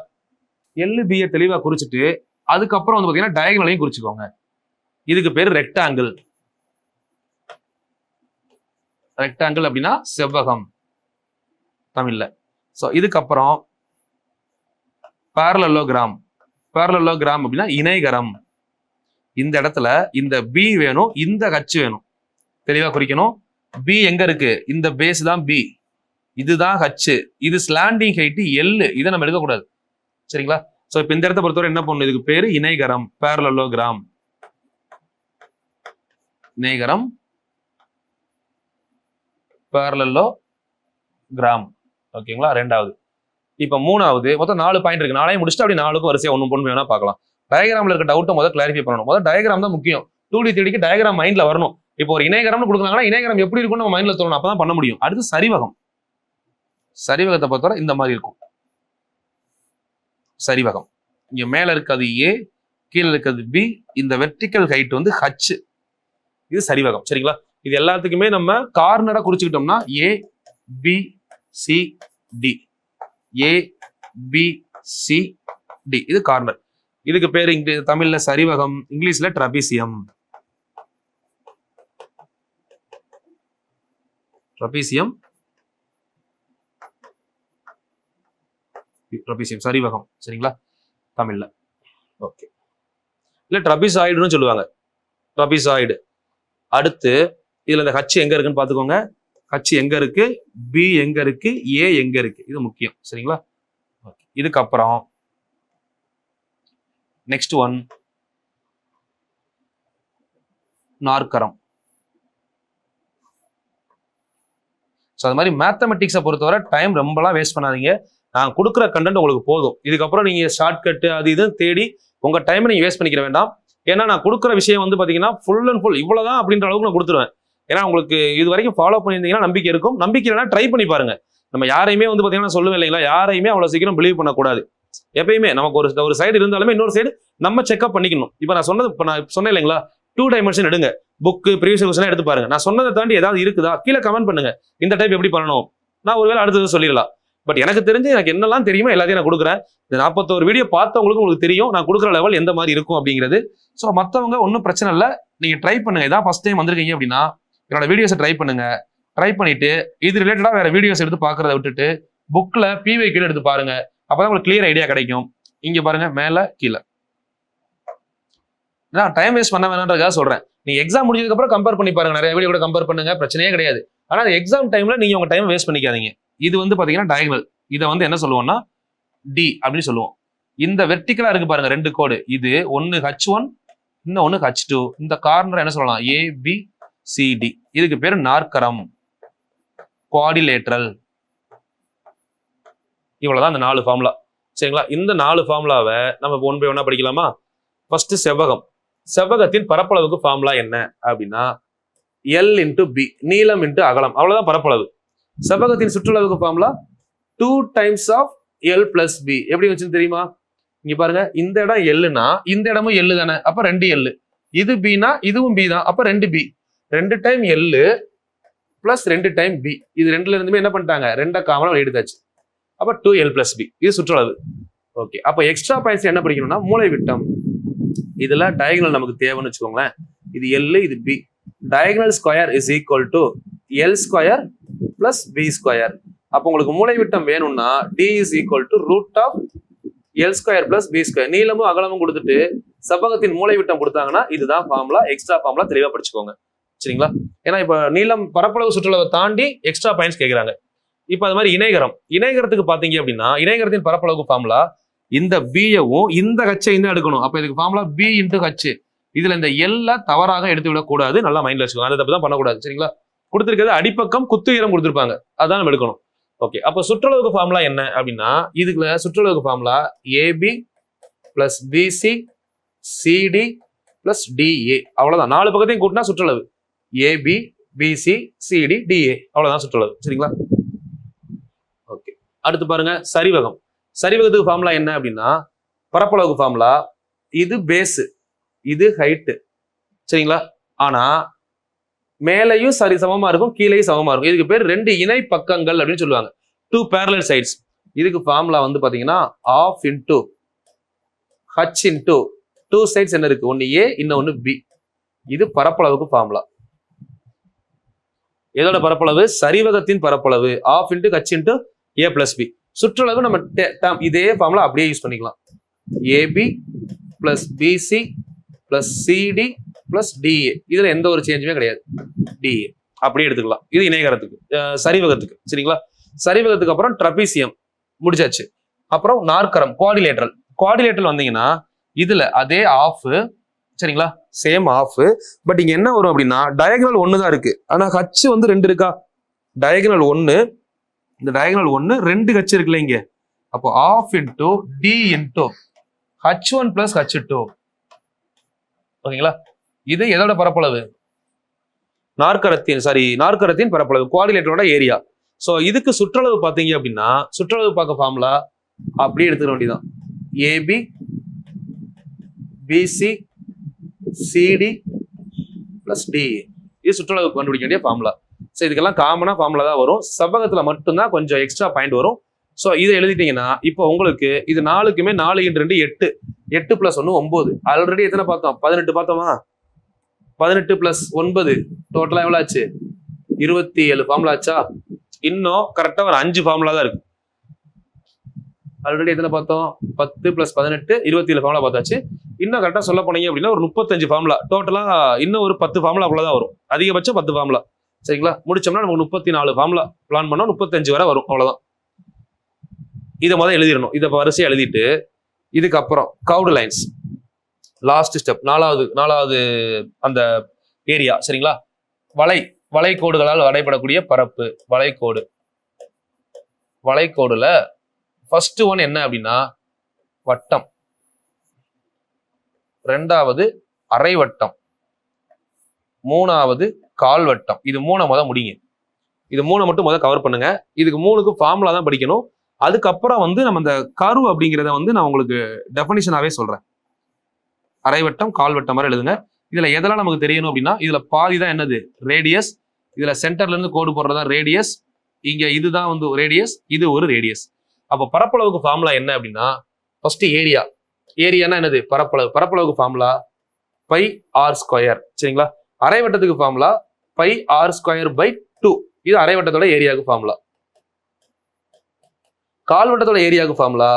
LB தெளிவா குறிச்சிட்டு அதுக்கப்புறம் வந்து பாத்தீங்கன்னா டயகனலையும் குறிச்சுக்கோங்க. இதுக்கு பேரு ரெக்டாங்கிள். ரெக்டாங்கிள் அப்படின்னா செவ்வகம் தமிழ்ல. சோ இதுக்கப்புறம் parallelogram. parallelogram அப்படின்னா இணைகரம். இந்த இடத்துல இந்த B வேணும், இந்த H வேணும், தெளிவா குறிக்கணும். B எங்க இருக்கு, இந்த பேஸ் தான் B, இதுதான் H, இது ஸ்லாண்டிங் ஹைட் L, இதை நம்ம எடுக்கக்கூடாது சரிங்களா. சோ இப்ப இந்த இடத்த பொறுத்தவரை என்ன பண்ணணும், இதுக்கு பேரு இணைகரம், parallelogram. இணைகரம் parallelogram. ஓகேங்களா. ரெண்டாவது. இப்ப மூணாவது, மொத்தம் 4 பாயிண்ட் இருக்கு. 4ஐயும் முடிச்சுட்டு அப்படி 4க்கும் வரிசையா ஒண்ணு பொண்ணு வேணா பார்க்கலாம். டயக்ராம்ல இருக்க டவுட்டை முதல்ல கிளாரிஃபை பண்ணணும். முதல்ல டயக்ராம் தான் முக்கியம். 2D 3Dக்கு டயக்ராம் மைண்ட்ல வரணும். இப்போ ஒரு இணைகரம்னு கொடுக்குறாங்கன்னா இணைகரம் எப்படி இருக்கும்னு நம்ம மைண்ட்ல தோணும், அப்பதான் பண்ண முடியும். அடுத்து சரிவகம். சரிவகத்தை பொறுத்தவரை இந்த மாதிரி இருக்கும். சரிவகம் இங்க மேல இருக்கிறது A, கீழே இருக்கிறது B, இந்த வெர்டிக்கல் ஹைட் வந்து H. இது சரிவகம் சரிங்களா. இது எல்லாத்துக்குமே நம்ம கார்னரா குறிச்சுக்கிட்டோம்னா A B C D, A B C D, இது கார்னர். இதுக்கு பேரு தமிழ்ல சரிவகம், இங்கிலீஷ்ல ட்ரபீசியம். ட்ரபீசியம், ட்ரபீசியம் சரிவகம் சரிங்களா தமிழ்ல. ஓகே, இல்ல ட்ரபீசாய்டுன்னு சொல்லுவாங்க, ட்ரபீசாய்டு. அடுத்து இதுல இந்த H எங்க இருக்குன்னு பாத்துக்கோங்க. H எங்க இருக்கு, B எங்க இருக்கு, A எங்க இருக்கு, இது முக்கியம் சரிங்களா. இதுக்கப்புறம் நெக்ஸ்ட் ஒன் நாற்கரம். ஸோ அது மாதிரி மேத்தமெட்டிக்ஸை பொறுத்தவரை டைம் ரொம்பலாம் வேஸ்ட் பண்ணாதீங்க. நான் கொடுக்குற கண்டென்ட் உங்களுக்கு போதும். இதுக்கப்புறம் நீங்க ஷார்ட்கட்டு அது இது தேடி உங்க டைமை நீங்க வேஸ்ட் பண்ணிக்கிற வேண்டாம். ஏன்னா நான் கொடுக்குற விஷயம் வந்து பாத்தீங்கன்னா ஃபுல் அண்ட் ஃபுல் இவ்வளவுதான் அப்படின்ற அளவுக்கு நான் கொடுத்துருவேன். ஏன்னா உங்களுக்கு இது வரைக்கும் ஃபாலோ பண்ணியிருந்தீங்கன்னா நம்பிக்கை இருக்கும். நம்பிக்கை இல்லைன்னா ட்ரை பண்ணி பாருங்க. நம்ம யாரையுமே வந்து பாத்தீங்கன்னா சொல்லுவேன் இல்லைங்களா, யாரையுமே அவ்வளவு சீக்கிரம் பிலீவ் பண்ணக்கூடாது. எப்பயுமே நமக்கு ஒரு சைடு இருந்தாலுமே இன்னொரு சைடு நம்ம செக்அப் பண்ணிக்கணும். இப்போ நான் சொன்னேன் இல்லைங்களா, 2 டைமென்ஷன் எடுங்க, புக்கு ப்ரீவியஸ் கொஸ்டின் எடுத்து பாருங்க. நான் சொன்னதை தாண்டி ஏதாவது இருக்குதா கீழே கமெண்ட் பண்ணுங்க. இந்த டைப் எப்படி பண்ணணும், நான் ஒருவேளை அடுத்தது சொல்லிடலாம். பட் எனக்கு தெரிஞ்சு எனக்கு என்னெல்லாம் தெரியுமோ எல்லாத்தையும் நான் கொடுக்குறேன். இந்த 41 வீடியோ பார்த்தவங்களுக்கு உங்களுக்கு தெரியும் நான் கொடுக்குற லெவல் எந்த மாதிரி இருக்கும் அப்படிங்கிறது. ஸோ மற்றவங்க ஒன்றும் பிரச்சனை இல்லை, நீங்க ட்ரை பண்ணுங்க. இதான் ஃபர்ஸ்ட் டைம் வந்திருக்கீங்க அப்படின்னா என்னோட வீடியோஸை ட்ரை பண்ணுங்க. ட்ரை பண்ணிட்டு இது ரிலேட்டடா வேற வீடியோஸ் எடுத்து பார்க்கறத விட்டுட்டு புக்ல PY கீழே எடுத்து பாருங்க. அப்பதான் உங்களுக்கு கிளியர் ஐடியா கிடைக்கும். இங்க பாருங்க மேல கீழே. நான் டைம் வேஸ்ட் பண்ண வேணான்றதுக்காக சொல்றேன். நீங்க எக்ஸாம் முடிஞ்சதுக்கு அப்புறம் கம்பேர் பண்ணி பாருங்க, நிறைய வீடியோ கூட கம்பேர் பண்ணுங்க, பிரச்சனையே கிடையாது. ஆனா எக்ஸாம் டைம்ல நீங்க உங்க டைம் வேஸ்ட் பண்ணிக்காதீங்க. இது வந்து பாத்தீங்கன்னா டயகனல். இதை வந்து என்ன சொல்லுவோம்னா D அப்படின்னு சொல்லுவோம். இந்த வெர்டிகலா இருக்கு பாருங்க 2 கோடு, இது ஒன்னு H1 இன்னொன்னு H2. இந்த கார்னர் என்ன சொல்லலாம், ABCD. இதுக்கு பேரு நாற்கரம், குவாடிலேட்ரல். இவ்வளவுதான் அந்த 4 ஃபார்முலா சரிங்களா. இந்த 4 ஃபார்முலாவை நம்ம 1 by 1 படிக்கலாமா. ஃபர்ஸ்ட் செவ்வகம். செவ்வகத்தின் பரப்பளவுக்கு ஃபார்முலா என்ன அப்படின்னா L into B, நீளம் into அகலம், அவ்வளவுதான் பரப்பளவு. செவ்வகத்தின் சுற்றளவுக்கு formula 2 times of L plus B. எப்படி வச்சுன்னு தெரியுமா, இங்க பாருங்க, இந்த இடம் Lனா இந்த இடமும் L தானே, அப்ப 2 L. இது Bனா இதுவும் B தான், அப்ப 2 B. 2 time L plus 2 time B. இது ரெண்டுல இருந்துமே என்ன பண்ணிட்டாங்க, 2 காமனா எடுத்தாச்சு. அப்ப 2L plus B, இது சுற்றளவு. ஓகே, அப்ப எக்ஸ்ட்ரா பாயிண்ட்ஸ் என்ன படிக்கணும்னா மூலை விட்டம். இதுல டயகனல் நமக்கு தேவைன்னு வச்சுக்கோங்களேன். இது L, இது B. Diagonal square is equal to L square plus B square. அப்போ உங்களுக்கு மூலைவிட்டம் வேணும்னா D is equal to root of L square plus B square. நீளமும் அகலமும் கொடுத்துட்டு செவ்வகத்தின் மூலைவிட்டம் கொடுத்தாங்கன்னா இதுதான் ஃபார்முலா. எக்ஸ்ட்ரா ஃபார்முலா தெளிவா படிச்சுக்கோங்க சரிங்களா. ஏன்னா இப்ப நீளம் பரப்பளவு சுற்றளவை தாண்டி எக்ஸ்ட்ரா பாயிண்ட்ஸ் கேட்கறாங்க. இப்ப அது மாதிரி இணைகரத்துக்கு பாத்தீங்க அப்படின்னா இணைகரத்தின் பரப்பளவுக்கு ஃபார்முலா இந்த பியவும் இந்த ஹச்சையும் எடுக்கணும். அப்ப இதுக்கு ஃபார்முலா பி இன்டு ஹச். இதுல இந்த எல்ல தவறாக எடுத்து விடக்கூடாது. நல்லா மைண்ட்ல வச்சுக்கோங்க. அந்த தப்பு தான் பண்ணக்கூடாது சரிங்களா. கொடுத்திருக்கிறது அடிப்பக்கம் குத்து உயரம் கொடுத்திருப்பாங்க, அதான் நம்ம எடுக்கணும். ஓகே, அப்ப சுற்றளவுக்கு ஃபார்முலா என்ன அப்படின்னா இதுக்குள்ள சுற்றளவுக்கு formula AB plus BC CD plus DA. அவ்வளவுதான். 4 பக்கத்தையும் கூட்டினா சுற்றளவு ஏபி பிசி சிடி டிஏ. அவ்வளவுதான் சுற்றளவு சரிங்களா. ஓகே, அடுத்து பாருங்க சரிவகம். சரிவகத்துக்கு ஃபார்முலா என்ன அப்படின்னா பரப்பளவுக்கு ஃபார்முலா இது பேஸ் இது ஹைட்டு சரிங்களா. ஆனா மேலையும் சரி சமமா இருக்கும், கீழையும் சமமா இருக்கும். இதுக்கு பேர் 2 இணை பக்கங்கள் அப்படின்னு சொல்லுவாங்க, 2 parallel sides. இதுக்கு ஃபார்முலா வந்து பாத்தீங்கன்னா half into H into 2 sides என்ன இருக்கு, ஒன்னு ஏ இன்னொன்னு பி. இது பரப்பளவுக்கு ஃபார்முலா. எதோட பரப்பளவு? சரிவகத்தின் பரப்பளவு half into H into A plus B. சுற்றளவு நம்ம இதே ஃபார்முலா அப்படியே யூஸ் பண்ணிக்கலாம். AB plus BC plus CD plus DA. இதுல எந்த ஒரு சேஞ்சுமே கிடையாது. டிஏ அப்படியே எடுத்துக்கலாம். இது இணைகரத்துக்கு சரிவகத்துக்கு சரிங்களா. சரிவகத்துக்கு அப்புறம் ட்ரபீசியம் முடிச்சாச்சு. அப்புறம் நாற்கரம் குவாடிலேட்டரல் வந்தீங்கன்னா இதுல அதே ஆஃப் சரிங்களா, சேம் ஆஃப். பட் இங்க என்ன வரும் அப்படின்னா டயகனல் 1 தான் இருக்கு, ஆனா ஹச் வந்து 2 இருக்கா. டயகனல் 1, இந்த டயகனல் 1 2 ஹச் இருக்குல்ல இங்க. அப்போ half into D into h1 plus h2. ஓகேங்களா. இது எதோட பரப்பளவு? நாற்கரத்தின் பரப்பளவு, குவாடிலேட்டரோட ஏரியா. சோ இதுக்கு சுற்றளவு பாத்தீங்க அப்படின்னா சுற்றளவு பார்க்க ஃபார்முலா அப்படியே எடுத்துக்க வேண்டியதான். AB BC CD plus DA. இது சுற்றளவு கண்டுபிடிக்க வேண்டிய ஃபார்முலா. ஸோ இதுக்கெல்லாம் காமனா ஃபார்முலா தான் வரும். செவ்வகத்துல மட்டும்தான் கொஞ்சம் எக்ஸ்ட்ரா பாயிண்ட் வரும். ஸோ இதை எழுதிட்டீங்கன்னா இப்போ உங்களுக்கு இது 4க்குமே 4 × 2 8, 8 + 1 9. ஆல்ரெடி எத்தனை பார்த்தோம்? 18 பார்த்தோமா? 18 + 9 டோட்டலா எவ்வளவு ஆச்சு? 27 ஃபார்முலா ஆச்சா? இன்னும் கரெக்டா ஒரு 5 ஃபார்முலா தான் இருக்கு. ஆல்ரெடி எத்தனை பார்த்தோம்? 10 + 18 27 ஃபார்முலா பார்த்தாச்சு. இன்னும் கரெக்டா சொல்ல போனீங்க அப்படின்னா ஒரு 35 ஃபார்முலா டோட்டலா. இன்னும் ஒரு 10 ஃபார்முலா அவ்வளவுதான் வரும். அதிகபட்சம் 10 ஃபார்முலா சரிங்களா. முடிச்சோம்னா நமக்கு 34 ஃபார்முலா பிளான் பண்ணோம். 35 வரை வரும், அவ்வளவுதான். இதை முதல் எழுதிடணும். இதை வரிசையா எழுதிட்டு இதுக்கப்புறம் கவுடு லைன்ஸ் லாஸ்ட் ஸ்டெப், நாலாவது அந்த ஏரியா சரிங்களா. வளைகோடுகளால் வரைபடக்கூடிய பரப்பு வளைகோடுல ஃபர்ஸ்ட் ஒன் என்ன அப்படின்னா வட்டம், 2வது அரைவட்டம், 3வது கால்வட்டம். இது 3 முத முடிங்க. இது 3 மட்டும் முதல் கவர் பண்ணுங்க. இதுக்கு 3க்கு ஃபார்முலா தான் படிக்கணும். அதுக்கப்புறம் வந்து நம்ம இந்த கர்வ் அப்படிங்கிறத வந்து நான் உங்களுக்கு டெஃபினிஷனாவே சொல்றேன். அரைவட்டம் கால்வட்டம் மாதிரி எழுதுங்க. இதுல எதெல்லாம் நமக்கு தெரியணும் அப்படின்னா இதுல பாதி தான் என்னது? ரேடியஸ். இதுல சென்டர்ல இருந்து கோடு போடுறதா ரேடியஸ். இங்க இதுதான் வந்து ரேடியஸ், இது ஒரு ரேடியஸ். அப்போ பரப்பளவுக்கு ஃபார்முலா என்ன அப்படின்னா ஃபர்ஸ்ட் ஏரியானா என்னது? பரப்பளவுக்கு ஃபார்முலா πr². சரிங்களா. அரைவட்டத்துக்கு ஃபார்முலா πr²/2. இது அரைவட்டத்தோட ஏரியாவுக்கு ஃபார்முலா. கால்வட்டத்தோட ஏரியாவுக்கு ஃபார்முலா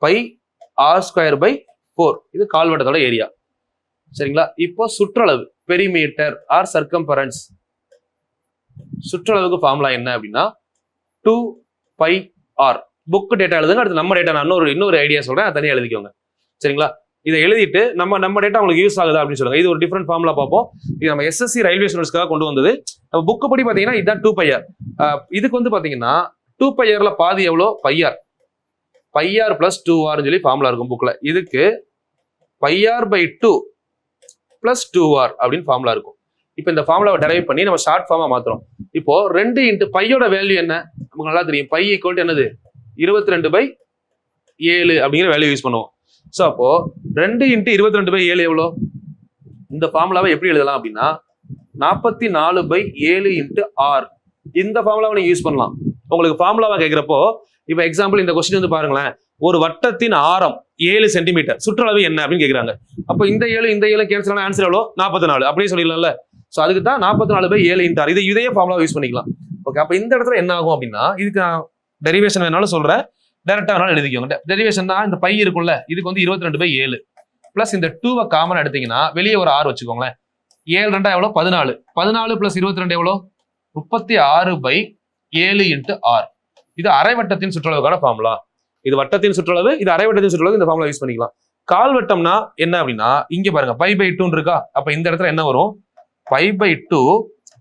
πr²/4. இது கால்வட்டத்தோட ஏரியா சரிங்களா. இப்போ சுற்றளவு பெரிமீட்டர் ஆர் சர்க்கம்பரன்ஸ். சுற்றளவுக்கு ஃபார்முலா என்ன அப்படின்னா 2πr. புக் டேட்டா எழுதுங்க. அடுத்து நம்ம டேட்டா நான் இன்னொரு ஐடியா சொல்றேன், அதை தனியாக எழுதிக்கோங்க சரிங்களா. இதை எழுதிட்டு நம்ம டேட்டா உங்களுக்கு யூஸ் ஆகுதா அப்படின்னு சொல்லுங்க. இது ஒரு டிஃப்ரெண்ட் ஃபார்முலா பார்ப்போம். இது நம்ம SSC ரயில்வே ஸ்டூடெண்ட்ஸ்க்காக கொண்டு வந்தது. நம்ம புக்கு படி பாத்தீங்கன்னா இதுதான் 2πr. இதுக்கு வந்து பாத்தீங்கன்னா 2πrல பாதி எவ்வளோ? πr + 2r சொல்லி ஃபார்முலா இருக்கும் புக்ல. இதுக்கு πr/2 + 2r அப்படின்னு ஃபார்முலா இருக்கும். இப்போ இந்த ஃபார்முலாவை டெரைவ் பண்ணி நம்ம ஷார்ட் ஃபார்மா மாத்துறோம். இப்போ 2 × பையோட வேல்யூ என்ன நமக்கு நல்லா தெரியும். π = என்னது? 22/7 அப்படிங்கிற வேல்யூ யூஸ் பண்ணுவோம். ஸோ அப்போ 2 × 22/7 எவ்வளோ? இந்த ஃபார்முலாவை எப்படி எழுதலாம் அப்படின்னா 44/7 × r. இந்த ஃபார்முலாவை நீங்க யூஸ் பண்ணலாம். உங்களுக்கு ஃபார்முலாவா கேட்கிறப்போ இப்போ எக்ஸாம்பிள் இந்த கொஸ்டின் வந்து பாருங்களேன். ஒரு வட்டத்தின் ஆரம் 7 சென்டிமீட்டர், சுற்றளவு என்ன அப்படின்னு கேட்கிறாங்க. அப்போ இந்த 7 கேன்சல் ஆன ஆன்சர் எவ்வளோ? 44 அப்படியே சொல்லிடலாம்ல. ஸோ அதுக்கு தான் 44/7 இன்டார். இதையே ஃபார்முலா யூஸ் பண்ணிக்கலாம். ஓகே, அப்போ இந்த இடத்துல என்ன ஆகும் அப்படின்னா, இதுக்கு நான் டெரிவேஷன் வேணாலும் சொல்றேன், டைரக்டா வேணாலும் எழுதிக்கோங்க. டெரிவேஷன்னா இந்த பை இருக்கும்ல, இதுக்கு வந்து 22/7 பிளஸ் இந்த 2வை காமன் எடுத்தீங்கன்னா வெளியே ஒரு 6 வச்சுக்கோங்களேன். 7 2 எவ்வளோ 14, 14 பிளஸ் 22 எவ்வளோ 36/7 இன்ட்டு ஆர். இது அரைவட்டத்தின் சுற்றளவுக்கான ஃபார்முலா. இது வட்டத்தின் சுற்றளவு, இது அரைவட்டத்தின் சுற்றளவு. இந்த ஃபார்முலா யூஸ் பண்ணிக்கலாம். கால்வட்டம்னா என்ன அப்படின்னா, இங்க பாருங்க π/2 இருக்கா, அப்ப இந்த இடத்துல என்ன வரும், π/2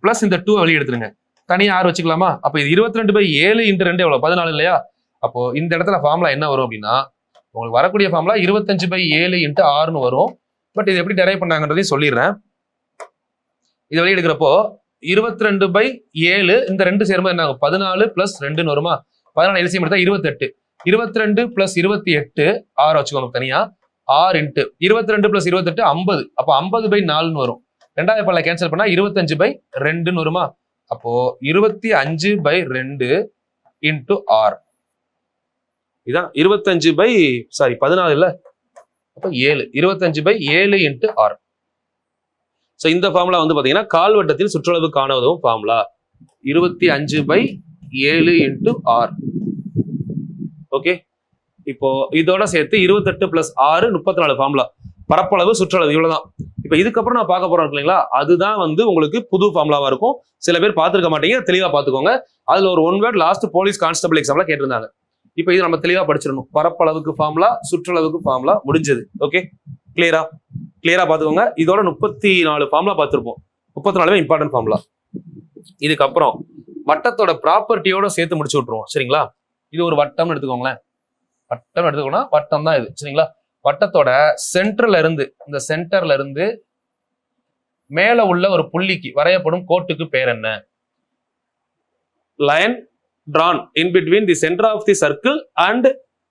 பிளஸ் இந்த 2 வெளியே எடுத்துருங்க, தனியா 6 வச்சுக்கலாமா. அப்ப இது 22/7 இன்ட்டு 2 எவ்வளவு 14 இல்லையா. அப்போ இந்த இடத்துல ஃபார்முலா என்ன வரும் அப்படின்னா, உங்களுக்கு வரக்கூடிய ஃபார்முலா 25/7 இன்ட்டு 6ன்னு வரும். பட் இது எப்படி டெரைவ் பண்ணாங்கன்றதையும் சொல்லிடுறேன். இது வெளியே எடுக்கிறப்போ 22/7 இந்த 2 சேரும்போது என்ன ஆகும், 14 பிளஸ் 2ன்னு வருமா. 14 எல்சிஎம் எடுத்தா 28, 22 பிளஸ் 28 6 வச்சுக்கோங்க தனியா, 6 இன்ட்டு 22 பிளஸ் 28 50. அப்போ 50/4ன்னு வரும். 2வது பல்ல கேன்சல் பண்ணா 25/2ன்னு வருமா. அப்போ 25/2 இன்ட்டு ஆர். இதான் 14 இல்ல, அப்போ 7, 25/7 இன்ட்டு ஆர். ஸோ இந்த ஃபார்முலா வந்து பாத்தீங்கன்னா கால்வட்டத்தில் சுற்றளவுக்கான உதவும் ஃபார்முலா 25/7 இன்ட்டு ஆர். ஓகே, இப்போ இதோட சேர்த்து 28 பிளஸ் 6 34 ஃபார்முலா, பரப்பளவு சுற்றளவு இவ்வளவுதான். இப்போ இதுக்கப்புறம் நான் பார்க்க போறேன் இல்லைங்களா, அதுதான் வந்து உங்களுக்கு புது ஃபார்முலாவா இருக்கும். சில பேர் பார்த்துருக்க மாட்டீங்க, தெளிவா பார்த்துக்கோங்க. அதுல ஒரு 1 வேர்ட் லாஸ்ட் போலீஸ் கான்ஸ்டபிள் எக்ஸாம்ல கேட்டிருந்தாங்க. இப்போ இது நம்ம தெளிவா படிச்சிடணும். பரப்பளவுக்கு ஃபார்முலா, சுற்றளவுக்கு ஃபார்முலா, முடிஞ்சது. ஓகே, கிளியரா பார்த்துக்கோங்க. இதோட 34 ஃபார்முலா பார்த்துருப்போம். 34 இம்பார்ட்டன்ட் ஃபார்முலா. இதுக்கப்புறம் வட்டத்தோட ப்ராப்பர்ட்டியோட சேர்த்து முடிச்சு விட்டுருவோம். சரிங்களா, இது ஒரு வட்டம்னு எடுத்துக்கோங்களேன். வட்டம் எடுத்துக்கோனா வட்டம் தான் இது. சரிங்களா, வட்டத்தோட இந்த சென்டர்ல இருந்து மேல உள்ள ஒரு புள்ளிக்கு வரையப்படும் கோட்டுக்கு பேர் என்ன? Line drawn in between the center of the circle and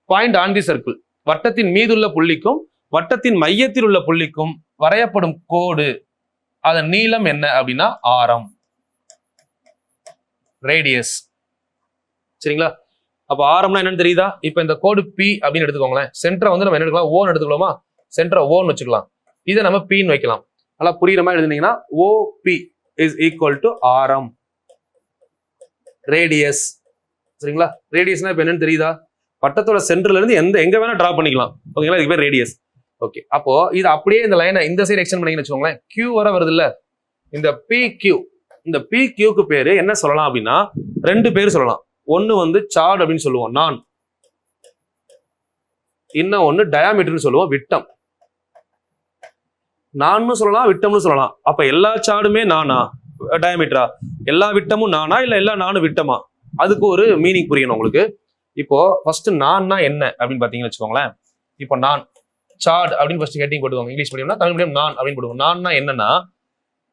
point on the circle. வட்டத்தின் மீதுள்ள புள்ளிக்கும் வட்டத்தின் மையத்தில் உள்ள புள்ளிக்கும் வரையப்படும் கோடு, அதன் நீளம் என்ன அப்படின்னா ஆரம், ரேடியஸ். சரிங்களா, அப்ப ஆரம்னா என்னன்னு தெரியுதா? இப்ப இந்த கோடு பி அப்படின்னு எடுத்துக்கோங்களேன். சென்டரை வந்து நம்ம என்ன எடுக்கலாம், ஓன்னு எடுத்துக்கலாமா. சென்டரை ஓன்னு வச்சுக்கலாம், இதை நம்ம பின்னு வைக்கலாம். நல்லா புரியுற மாதிரி எழுதினீங்கன்னா ஓபி இஸ் ஈக்குவல் டு ஆரம், ரேடியஸ். சரிங்களா, ரேடியஸ்னா இப்ப என்னன்னு தெரியுதா? வட்டத்தோட சென்டர்ல இருந்து எங்க வேணா டிரா பண்ணிக்கலாம். ஓகேங்களா, இதுக்கு பேர் ரேடியஸ். ஓகே, அப்போ இது அப்படியே இந்த லைனை இந்த சைடு எக்ஸ்டெண்ட் பண்ணீங்கன்னு வச்சுக்கோங்களேன், கியூ வர வருது இல்ல, இந்த PQ, இந்த PQக்கு பேரு என்ன சொல்லலாம் அப்படின்னா 2 பேர் சொல்லலாம். ஒன்னு வந்து சார்ட் அப்படின்னு சொல்லுவோம், நான். இன்னும் ஒன்னு டயாமீட்டர்னு சொல்லுவோம், விட்டம். நான்னு சொல்லலாம், விட்டம்னு சொல்லலாம். அப்ப எல்லா சார்டுமே நானா டயாமீட்டரா, எல்லா விட்டமும் நானா, இல்ல எல்லா நானும் விட்டமா? அதுக்கு ஒரு மீனிங் புரியணும் உங்களுக்கு. இப்போ ஃபர்ஸ்ட் நான்னா என்ன அப்படின்னு பாத்தீங்கன்னு வச்சுக்கோங்களேன். இப்போ நான் சார்ட் அப்படின்னு ஃபர்ஸ்ட் ஹெட்டிங் போட்டுக்கோங்க. இங்கிலீஷ் மீடியம்னா, தமிழ் மீடியம் நான் அப்படின்னு போட்டுக்கோங்க. நான்னா என்னன்னா,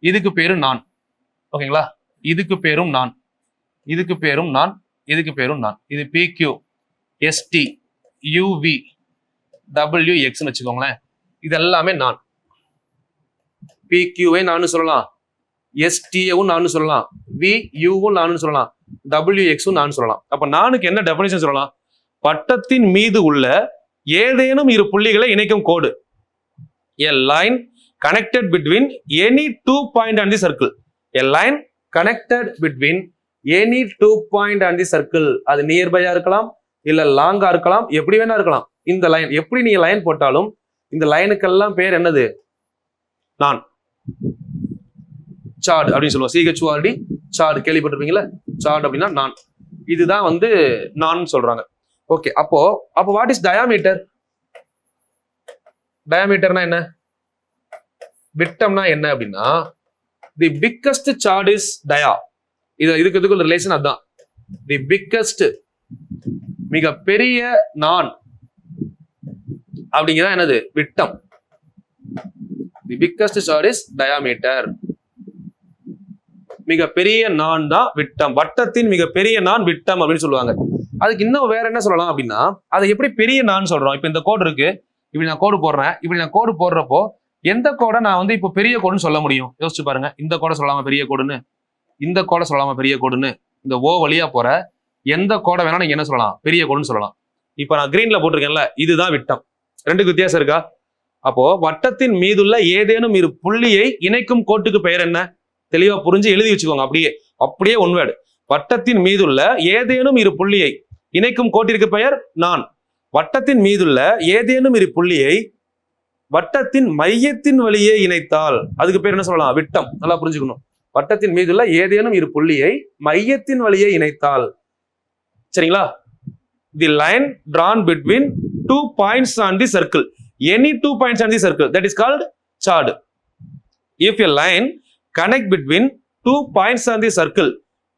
இதுக்கு பேரு நான். ஓகேங்களா, இதுக்கு பேரும் நான், இதுக்கு பேரும் நான், இதுக்கு பேரும் நான். இது PQ, ST, UV, WXன்னு வச்சுக்கோங்களேன். இது எல்லாமே நான். PQவை நானு சொல்லலாம், STவும் நானு சொல்லலாம், VUவும் நானு சொல்லலாம், WXவும் நானு சொல்லலாம். அப்ப நானுக்கு என்ன டெஃபினிஷன் சொல்லலாம்? வட்டத்தின் மீது உள்ள ஏதேனும் இரு புள்ளிகளை இணைக்கும் கோடு. A line connected between any 2 points on the circle. A line connected between any 2 points on the circle. அது நியர்பையா இருக்கலாம், இல்ல லாங்கா இருக்கலாம், எப்படி வேணா இருக்கலாம். இந்த லைன் எப்படி நீங்க லைன் போட்டாலும் இந்த லைனுக்கெல்லாம் பேர் என்னது? நான். சார்ட் அப்படின்னு சொல்லுவோம். CHORD, chart கேள்விப்பட்டிருப்பீங்களா? சார்ட் அப்படின்னா நான். இதுதான் வந்து நான் சொல்றாங்க. ஓகே, அப்போ வாட் இஸ் டயாமீட்டர்? டயாமீட்டர்னா என்ன, விட்டம்னா என்ன அப்படின்னா, தி பிக்கஸ்ட் சார்ட் இஸ் டயா. இதுக்கு ரிலேஷன் அதான். தி பிக்கஸ்ட், மிக பெரிய நான் அப்படிங்கிறதா என்னது? விட்டம். The biggest chord is diameter. மிகப்பெரிய நான் தான் விட்டம். வட்டத்தின் மிகப்பெரிய நான் விட்டம் அப்படின்னு சொல்லுவாங்க. அதுக்கு இன்னும் வேற என்ன சொல்லலாம் அப்படின்னா, அதை எப்படி பெரிய நான் சொல்றோம்? இப்ப இந்த கோடு இருக்கு, இப்படி நான் கோடு போடுறேன். இப்படி நான் கோடு போடுறப்போ எந்த கோடை நான் வந்து இப்போ பெரிய கோடுன்னு சொல்ல முடியும்? யோசிச்சு பாருங்க. இந்த கோடை சொல்லாம பெரிய கோடுன்னு, இந்த கோடை சொல்லாம பெரிய கோடுன்னு, இந்த ஓ வழியா போற எந்த கோடை வேணா நீங்க என்ன சொல்லலாம்? பெரிய கோடுன்னு சொல்லலாம். இப்ப நான் கிரீன்ல போட்டிருக்கேன்ல, இதுதான் விட்டம். ரெண்டுக்கு வித்தியாசம் இருக்கா? அப்போ வட்டத்தின் மீதுள்ள ஏதேனும் இரு புள்ளியை இணைக்கும் கோட்டுக்கு பெயர் என்ன? தெளிவா புரிஞ்சு எழுதி வச்சுக்கோங்க. அப்படியே அப்படியே ஒன் வேர்டு. வட்டத்தின் மீதுள்ள ஏதேனும் இரு புள்ளியை இணைக்கும் கோட்டிற்கு பெயர் நான். வட்டத்தின் மீதுள்ள ஏதேனும் இரு புள்ளியை வட்டத்தின் மையத்தின் வழியே இணைத்தால் அதுக்கு பேர் என்ன சொல்லலாம்? விட்டம். நல்லா புரிஞ்சுக்கணும். வட்டத்தின் மீதுள்ள ஏதேனும் இரு புள்ளியை மையத்தின் வழியே இணைத்தால், சரிங்களா? The line drawn between 2 points on the circle, any 2 points on the circle, that is called chord. If a line connect between 2 points on the circle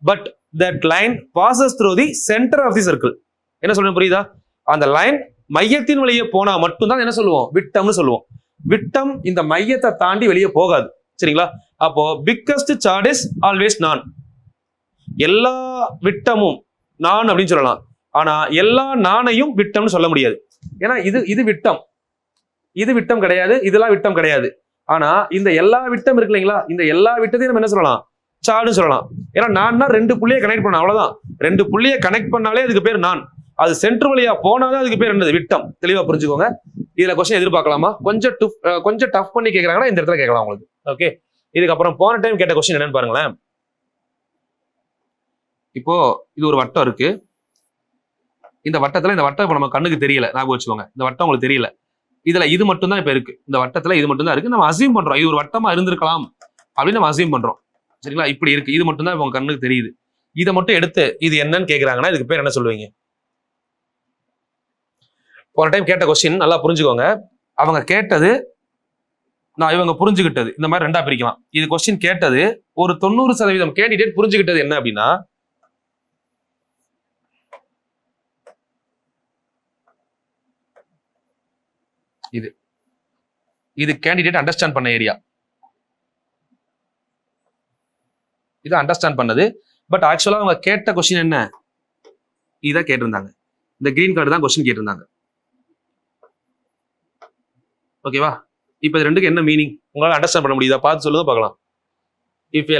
but that line passes through the center of the circle, என்ன சொல்றேன் புரியுதா? அந்த line மையத்தின் வழியே போனா மட்டும்தான் என்ன சொல்லுவோம்? விட்டம்னு சொல்லுவோம். விட்டம் இந்த மையத்தை தாண்டி வெளியே போகாது, சரிங்களா? அப்போ பிக்கஸ்ட் சார்ட் இஸ் ஆல்வேஸ் நான். எல்லா விட்டமும் நான் அப்படின்னு சொல்லலாம். ஆனா எல்லா நாணையும் விட்டம்னு சொல்ல முடியாது. ஏன்னா இது விட்டம், இது விட்டம் கிடையாது, இதெல்லாம் விட்டம் கிடையாது. ஆனா இந்த எல்லா விட்டம் இருக்கு இல்லைங்களா, இந்த எல்லா விட்டத்தையும் நம்ம என்ன சொல்லலாம்? சார்ட்னு சொல்லலாம். ஏன்னா நான் 2 புள்ளியை கனெக்ட் பண்ண, அவ்வளவுதான். 2 புள்ளியை கனெக்ட் பண்ணாலே அதுக்கு பேர் நான். அது சென்டர் வழியா போனாதான் அதுக்கு பேர் என்னது? விட்டம். தெளிவா புரிஞ்சுக்கோங்க. இதுல கொஸ்டின் எதிர்பார்க்கலாமா? கொஞ்சம் டஃப் பண்ணி கேட்கறாங்கன்னா இந்த இடத்துல கேட்கலாம் உங்களுக்கு. ஓகே, இதுக்கப்புறம் போன டைம் கேட்ட கொஸ்டின் என்னன்னு பாருங்களேன். இப்போ இது ஒரு வட்டம் இருக்கு. இந்த வட்டத்துல இந்த வட்டம் இப்ப நம்ம கண்ணுக்கு தெரியல, ஞாபகம் வச்சுக்கோங்க. இந்த வட்டம் உங்களுக்கு தெரியல. இதுல இது மட்டும் தான் இப்ப இருக்கு. இந்த வட்டத்துல இது மட்டும் தான் இருக்கு. நம்ம அசியூம் பண்றோம் இது ஒரு வட்டமா இருந்திருக்கலாம் அப்படின்னு நம்ம அசியூம் பண்றோம், சரிங்களா? இப்படி இருக்கு. இது மட்டும் தான் இப்ப உங்க கண்ணுக்கு தெரியுது. இதை மட்டும் எடுத்து இது என்னன்னு கேக்குறாங்கன்னா இதுக்கு பேர் என்ன சொல்லுவீங்க? போன டைம் கேட்ட கொஸ்டின் நல்லா புரிஞ்சுக்கோங்க. அவங்க கேட்டது இவங்க புரிஞ்சுக்கிட்டது இந்த மாதிரி 2ஆ பிரிக்கலாம். இது கொஸ்டின் கேட்டது ஒரு 90% கேண்டிடேட் புரிஞ்சுக்கிட்டது என்ன அப்படின்னா, இது கேண்டிடேட் அண்டர்ஸ்டாண்ட் பண்ண ஏரியா, இது அண்டர்ஸ்டாண்ட் பண்ணது. பட் ஆக்சுவலா அவங்க கேட்ட கொஸ்டின் என்ன? இதை கேட்டிருந்தாங்க. இந்த கிரீன் கார்டு தான் கொஸ்டின் கேட்டிருந்தாங்க. ஓகேவா? இப்போ இது ரெண்டுக்கு என்ன மீனிங் உங்களால அண்டர்ஸ்டாண்ட் பண்ண முடியுதா? பார்த்து சொல்லுங்க பார்க்கலாம். If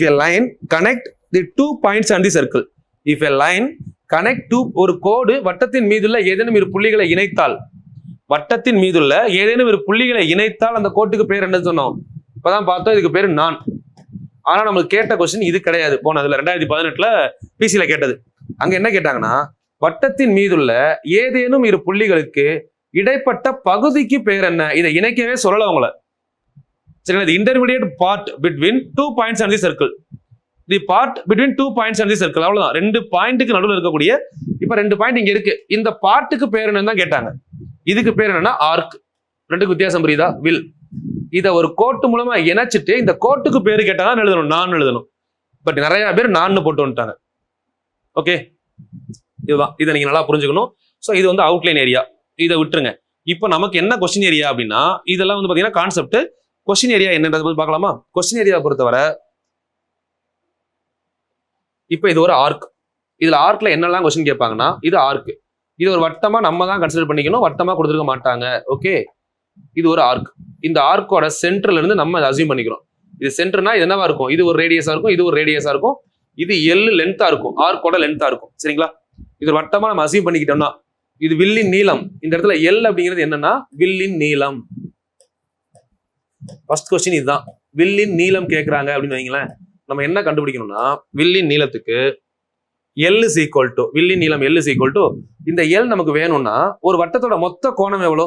a line connect the 2 points on the circle, if a line connect to, ஒரு கோடு வட்டத்தின் மீதுள்ள ஏதேனும் இரு புள்ளிகளை இணைத்தால், வட்டத்தின் மீதுள்ள ஏதேனும் இரு புள்ளிகளை இணைத்தால் அந்த கோட்டுக்கு பேர் என்ன சொன்னோம்? இப்பதான் பார்த்தோம் இதுக்கு பேரு நான். ஆனா நம்மளுக்கு கேட்ட கொஸ்டின் இது கிடையாது. போனதுல 2018ல பிசில கேட்டது. அங்க என்ன கேட்டாங்கன்னா, வட்டத்தின் மீதுள்ள ஏதேனும் இரு புள்ளிகளுக்கு இடைப்பட்ட பகுதிக்கு பேர் என்ன? இதை இணைக்கவே சொல்லல அவங்கள, சரிங்களா? The intermediate part between 2 points on the circle, the part between 2 points on the circle, அவ்வளவுதான். 2 பாயிண்ட்டுக்கு நடுவில் இருக்கக்கூடிய, இப்ப 2 பாயிண்ட் இங்க இருக்கு, இந்த பார்ட்டுக்கு பேர் என்னன்னு தான் கேட்டாங்க. இதுக்கு பேர் என்னன்னா ஆர்க். ரெண்டுக்கு வித்தியாசம் புரியுதா? வில். இதை ஒரு கோட்டு மூலமா இணைச்சிட்டு இந்த கோட்டுக்கு பேரு கேட்டாதான் எழுதணும், நான் எழுதணும். பட் நிறைய பேர் நான் போட்டு வந்துட்டாங்க. ஓகே, இதுதான். இதை நீங்க நல்லா புரிஞ்சுக்கணும். ஸோ இது வந்து அவுட்லைன் ஏரியா, இதை விட்டுருங்க. இப்போ நமக்கு என்ன கொஸ்டின் ஏரியா அப்படின்னா, இதெல்லாம் வந்து பாத்தீங்கன்னா கான்செப்ட். கொஸ்டின் ஏரியா என்னன்றது பார்க்கலாமா? கொஸ்டின் ஏரியா பொறுத்தவரை இப்போ இது ஒரு ஆர்க். இதுல ஆர்க்ல என்னெல்லாம் கொஸ்டின் கேட்பாங்கன்னா, இது ஆர்க். இது ஒரு வட்டமா நம்ம தான் கன்சிடர் பண்ணிக்கணும், வட்டமா கொடுத்துருக்க மாட்டாங்க. ஓகே, இது ஒரு ஆர்க். இந்த ஆர்க்கோட சென்டர்ல இருந்து நம்ம அதை அசியூம் பண்ணிக்கிறோம். இது சென்டர்னா இது என்னவா இருக்கும்? இது ஒரு ரேடியஸா இருக்கும், இது ஒரு ரேடியஸா இருக்கும், இது எல் லென்த்தா இருக்கும், ஆர்க்கோட லென்த்தா இருக்கும், சரிங்களா? இது வட்டமா நம்ம அசியூம் பண்ணிக்கிட்டோம்னா இது வில்லின் நீளம். இந்த இடத்துல எல் அப்படிங்கிறது என்னன்னா வில்லின் நீளம். ஃபர்ஸ்ட் கொஸ்டின் இதுதான். வில்லின் நீளம் கேட்கறாங்க அப்படின்னு வைங்களேன். நம்ம என்ன கண்டுபிடிக்கணும்னா, வில்லின் நீளத்துக்கு எல் இஸ் ஈக்குவல் டு, வில்லின் நீளம் எல் இஸ் ஈக்குவல் டு, இந்த எல் நமக்கு வேணும்னா ஒரு வட்டத்தோட மொத்த கோணம் எவ்வளோ?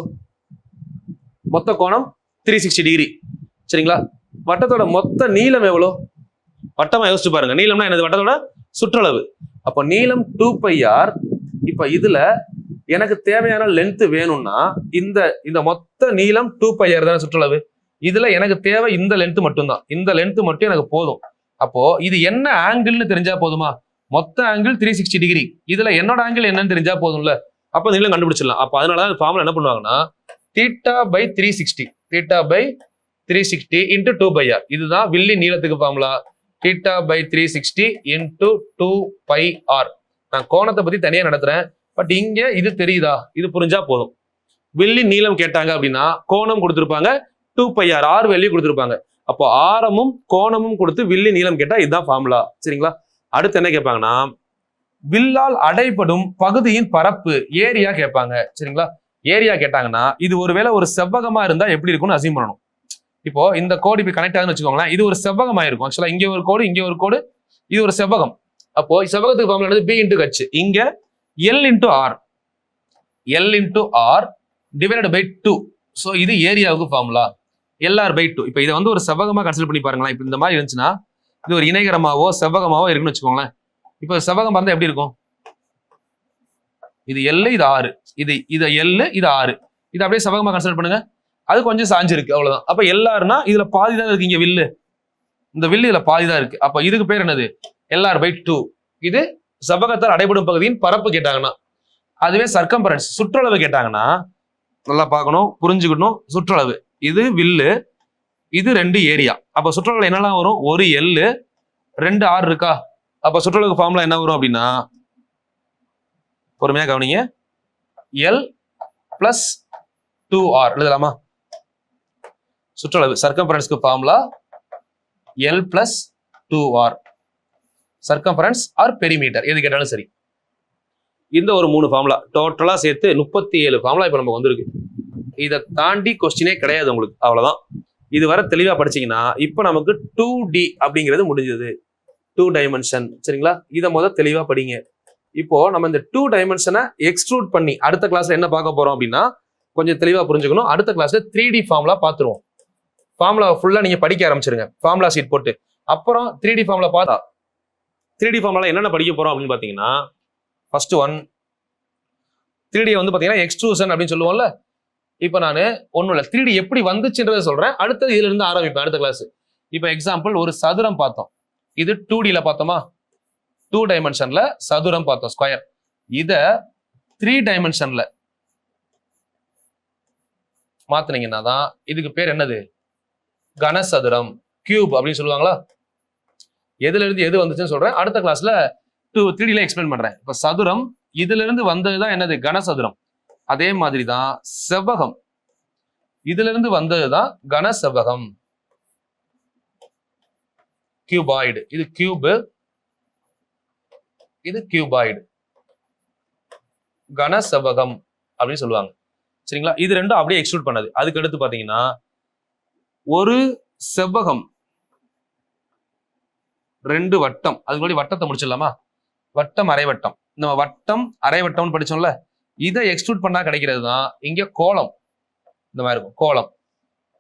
மொத்த கோணம் 360 டிகிரி, சரிங்களா? வட்டத்தோட மொத்த நீளம் எவ்வளோ? வட்டமா யோசிச்சு பாருங்க. நீளம்னா என்னது? வட்டத்தோட சுற்றளவு. அப்போ நீளம் 2πr. இப்ப இதுல எனக்கு தேவையான லென்த் வேணும்னா இந்த மொத்த நீளம் 2πr தானே சுற்றளவு. இதுல எனக்கு தேவை இந்த லென்த் மட்டும்தான். இந்த லென்த் மட்டும் எனக்கு போதும். அப்போ இது என்ன ஆங்கிள்னு தெரிஞ்சா போதுமா? மொத்த ஆங்கிள் 360 டிகிரி. இதுல என்னோட ஆங்கிள் என்னன்னு தெரிஞ்சா போதும்ல. அப்ப நீளம் கண்டுபிடிச்சிடலாம். அப்ப அதனால ஃபார்முலா என்ன பண்ணுவாங்கன்னா, θ/360, θ/360 into 2πr. இதுதான் வில்லி நீளத்துக்கு ஃபார்முலா. θ/360 into 2πr. நான் கோணத்தை பத்தி தனியா நடத்துறேன். பட் இங்க இது தெரியுதா? இது புரிஞ்சா போதும். வில்லி நீளம் கேட்டாங்க அப்படின்னா கோணம் கொடுத்திருப்பாங்க, 2πr ஆர் வேல்யூ கொடுத்திருப்பாங்க. அப்போ ஆரமும் கோணமும் கொடுத்து வில்லி நீளம் கேட்டா இதுதான் ஃபார்முலா, சரிங்களா? அடுத்து என்ன கேட்பாங்கன்னா, வில்லால் அடைபடும் பகுதியின் பரப்பு ஏரியா கேட்பாங்க, சரிங்களா? ஏரியா கேட்டாங்கன்னா இது ஒருவேளை ஒரு செவ்வகமா இருந்தா எப்படி இருக்கும்னு அசியூம் பண்ணணும். இப்போ இந்த கோடு இப்படி கனெக்ட் ஆகுதுன்னு வச்சுக்கோங்களேன், இது ஒரு செவ்வகம் ஆயிருக்கும். ஆக்சுவலா இங்க ஒரு கோடு, இங்க ஒரு கோடு, இது ஒரு செவ்வகம். அப்போ செவ்வகத்துக்கு ஃபார்முலா என்னது? B into H. இங்க L into R, L into R divided by 2. So இது ஏரியாவுக்கு ஃபார்முலா LR பை 2. இப்போ இதை வந்து ஒரு செவ்வகமா கன்சிடர் பண்ணி பாருங்களேன். இப்போ இந்த மாதிரி இருந்துச்சுன்னா இது ஒரு இணைகரமாவோ செவ்வகமாவோ இருக்குன்னு வச்சுக்கோங்களேன். இப்போ செவ்வகம் பார்த்தா எப்படி இருக்கும்? இது L, இது R, இது L, இது R. இது அப்படியே செவ்வகமா கன்சிடர் பண்ணுங்க. அது கொஞ்சம் சாஞ்சு இருக்கு, அவ்வளவுதான். அப்ப LRனா இதுல பாதி தான் இருக்கு. இங்க வில்லு, இந்த வில்லு இதுல பாதி தான் இருக்கு. அப்ப இதுக்கு பேர் என்னது? LR by 2. இது செவ்வகத்தால் அடைபடும் பகுதியின் பரப்பு கேட்டாங்கன்னா. அதுவே சர்க்கம்பரன்ஸ், சுற்றளவு கேட்டாங்கன்னா நல்லா பார்க்கணும், புரிஞ்சுக்கணும். சுற்றளவு இது வில்லு, இது 2 ஏரியா. அப்ப சுற்றளவு என்னெல்லாம் வரும்? ஒரு L, 2 R இருக்கா? அப்ப சுற்றளவுக்கு ஃபார்முலா என்ன வரும் அப்படின்னா, பொறுமையா கவனிங்க, L பிளஸ் 2R எழுதலாமா? சுற்றளவு சர்க்கம்பரன்ஸ்க்கு formula L plus 2R. Circumference or perimeter எது கேட்டாலும் சரி. இந்த ஒரு 3 ஃபார்முலா டோட்டலா சேர்த்து 37 ஃபார்முலா இப்ப நமக்கு வந்திருக்கு. இதை தாண்டி கொஸ்டினே கிடையாது உங்களுக்கு, அவ்வளவுதான். இது வரை தெளிவா படிச்சீங்கன்னா இப்ப நமக்கு 2D அப்படிங்கிறது முடிஞ்சது. 2 டைமென்ஷன், சரிங்களா? இதை முதல் தெளிவா படிங்க. இப்போ நம்ம இந்த 2 டைமென்ஷனை எக்ஸ்ட்ரூட் பண்ணி அடுத்த கிளாஸ்ல என்ன பார்க்க போறோம் அப்படின்னா கொஞ்சம் தெளிவா புரிஞ்சுக்கணும். அடுத்த கிளாஸ்ல 3D ஃபார்முலா பார்த்துருவோம். ஃபார்முலா ஃபுல்லா நீங்க படிக்க ஆரம்பிச்சிருங்க, ஃபார்முலா ஷீட் போட்டு. அப்புறம் 3D ஃபார்முலா பார்த்தா 3D ஃபார்முலா என்னென்ன படிக்க போறோம் அப்படின்னு பாத்தீங்கன்னா, ஃபர்ஸ்ட் ஒன் 3D வந்து பாத்தீங்கன்னா எக்ஸ்ட்ரூஷன் அப்படின்னு சொல்லுவோம்ல. இப்போ நான் ஒன்றும் இல்லை, 3D எப்படி வந்துச்சுன்றதை சொல்றேன். அடுத்தது இதுல இருந்து ஆரம்பிப்பேன் அடுத்த கிளாஸ். இப்போ எக்ஸாம்பிள் ஒரு சதுரம் பார்த்தோம். இது 2Dல பார்த்தோமா? 2 டைமென்ஷன்ல சதுரம் பார்த்தோம், ஸ்கொயர். இத 3 டைமென்ஷன்ல மாத்தினீங்கன்னா தான் இதுக்கு பேர் என்னது? கனசதுரம், கியூப் அப்படின்னு சொல்லுவாங்களா? எதுல இருந்து எது வந்துச்சுன்னு சொல்றேன். அடுத்த கிளாஸ்ல 3Dல எக்ஸ்பிளைன் பண்றேன். இப்ப சதுரம் இதுல இருந்து வந்ததுதான் என்னது? கனசதுரம். அதே மாதிரிதான் செவ்வகம், இதுல இருந்து வந்ததுதான் கனசெவ்வகம். கியூபாய்டு, இது கியூபு, இது கியூபாய்டு, கனசெவ்வகம் அப்படின்னு சொல்லுவாங்க, சரிங்களா? இது ரெண்டும் அப்படியே எக்ஸ்ட்ரூட் பண்ணது. அதுக்கு அடுத்து பாத்தீங்கன்னா ஒரு செவ்வகம் 2 வட்டம். அதுக்கு முன்னாடி வட்டத்தை முடிச்சிடலாமா? வட்டம், அரைவட்டம். நம்ம வட்டம், அரைவட்டம்னு படிச்சோம்ல, இதை எக்ஸ்ட்ரூட் பண்ணா கிடைக்கிறது தான் இங்க கோலம். இந்த மாதிரி இருக்கும் கோலம்.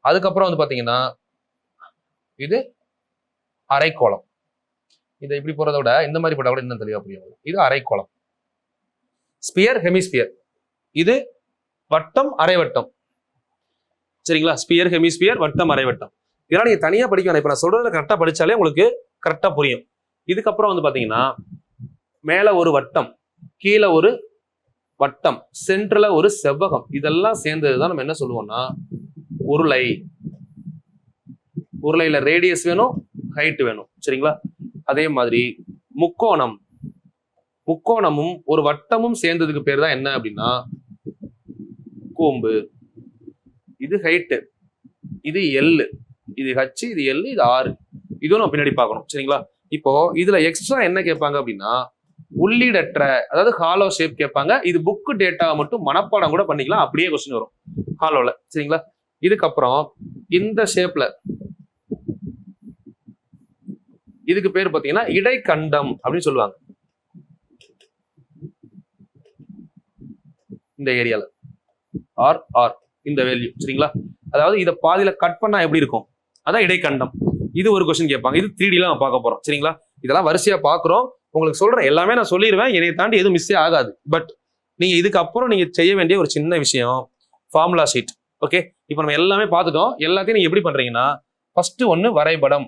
அதுக்கப்புறம் வந்து பாத்தீங்கன்னா இது அரைக்கோளம். இதை இப்படி போறதை விட இந்த மாதிரி போட்டா கூட இன்னும் தெளிவா புரியும். இது அரைக்கோளம். Sphere, hemisphere. இது வட்டம், அரைவட்டம், சரிங்களா? ஸ்பியர், ஹெமிஸ்பியர், வட்டம், அரைவட்டம். இதெல்லாம் நீங்க தனியா படிக்க வேணாம். இப்ப நான் சொல்றதுல கரெக்டா படிச்சாலே உங்களுக்கு கரெக்டா புரியும். இதுக்கப்புறம் வந்து பாத்தீங்கன்னா மேல ஒரு வட்டம், கீழே ஒரு வட்டம், சென்டர்ல ஒரு செவ்வகம். இதெல்லாம் சேர்ந்ததுதான் நம்ம என்ன சொல்லுவோம்னா உருளை. உருளையில ரேடியஸ் வேணும், ஹைட் வேணும், சரிங்களா? அதே மாதிரி முக்கோணம், முக்கோணமும் ஒரு வட்டமும் சேர்ந்ததுக்கு பேர் தான் என்ன அப்படின்னா கூம்பு. இது ஹைட்டு, இது எல், இது ஹச், இது எல், இது ஆறு. இதுவும் நம்ம பின்னாடி பார்க்கணும், சரிங்களா? இப்போ இதுல எக்ஸ்ட்ரா என்ன கேட்பாங்க அப்படின்னா உள்ளீடற்ற, அதாவது ஹாலோ ஷேப் கேட்பாங்க. இது புக்கு டேட்டா மட்டும் மனப்பாடம் கூட பண்ணிக்கலாம், அப்படியே கொஸ்டின் வரும் ஹாலோல, சரிங்களா? இதுக்கப்புறம் இந்த ஷேப்ல இதுக்கு பேர் பாத்தீங்கன்னா இடைக்கண்டம் அப்படின்னு சொல்லுவாங்க. இந்த ஏரியால ஆர் ஆர் இந்த வேல்யூ, சரிங்களா? அதாவது இதை பாதியில கட் பண்ணா எப்படி இருக்கும், அதான் இடைக்கண்டம். இது ஒரு கொஸ்டின் கேட்பாங்க. இது 3Dல நம்ம பார்க்க போறோம், சரிங்களா? இதெல்லாம் வரிசையா பாக்குறோம். உங்களுக்கு சொல்றேன், எல்லாமே நான் சொல்லிடுவேன், என்னை தாண்டி எதுவும் மிஸ்ஸே ஆகாது. பட் நீங்க இதுக்கு அப்புறம் நீங்க செய்ய வேண்டிய ஒரு சின்ன விஷயம் ஃபார்முலா ஷீட். ஓகே, இப்போ நம்ம எல்லாமே பார்த்துட்டோம். எல்லாத்தையும் நீங்க எப்படி பண்றீங்கன்னா ஃபர்ஸ்ட் ஒன்னு வரைபடம்,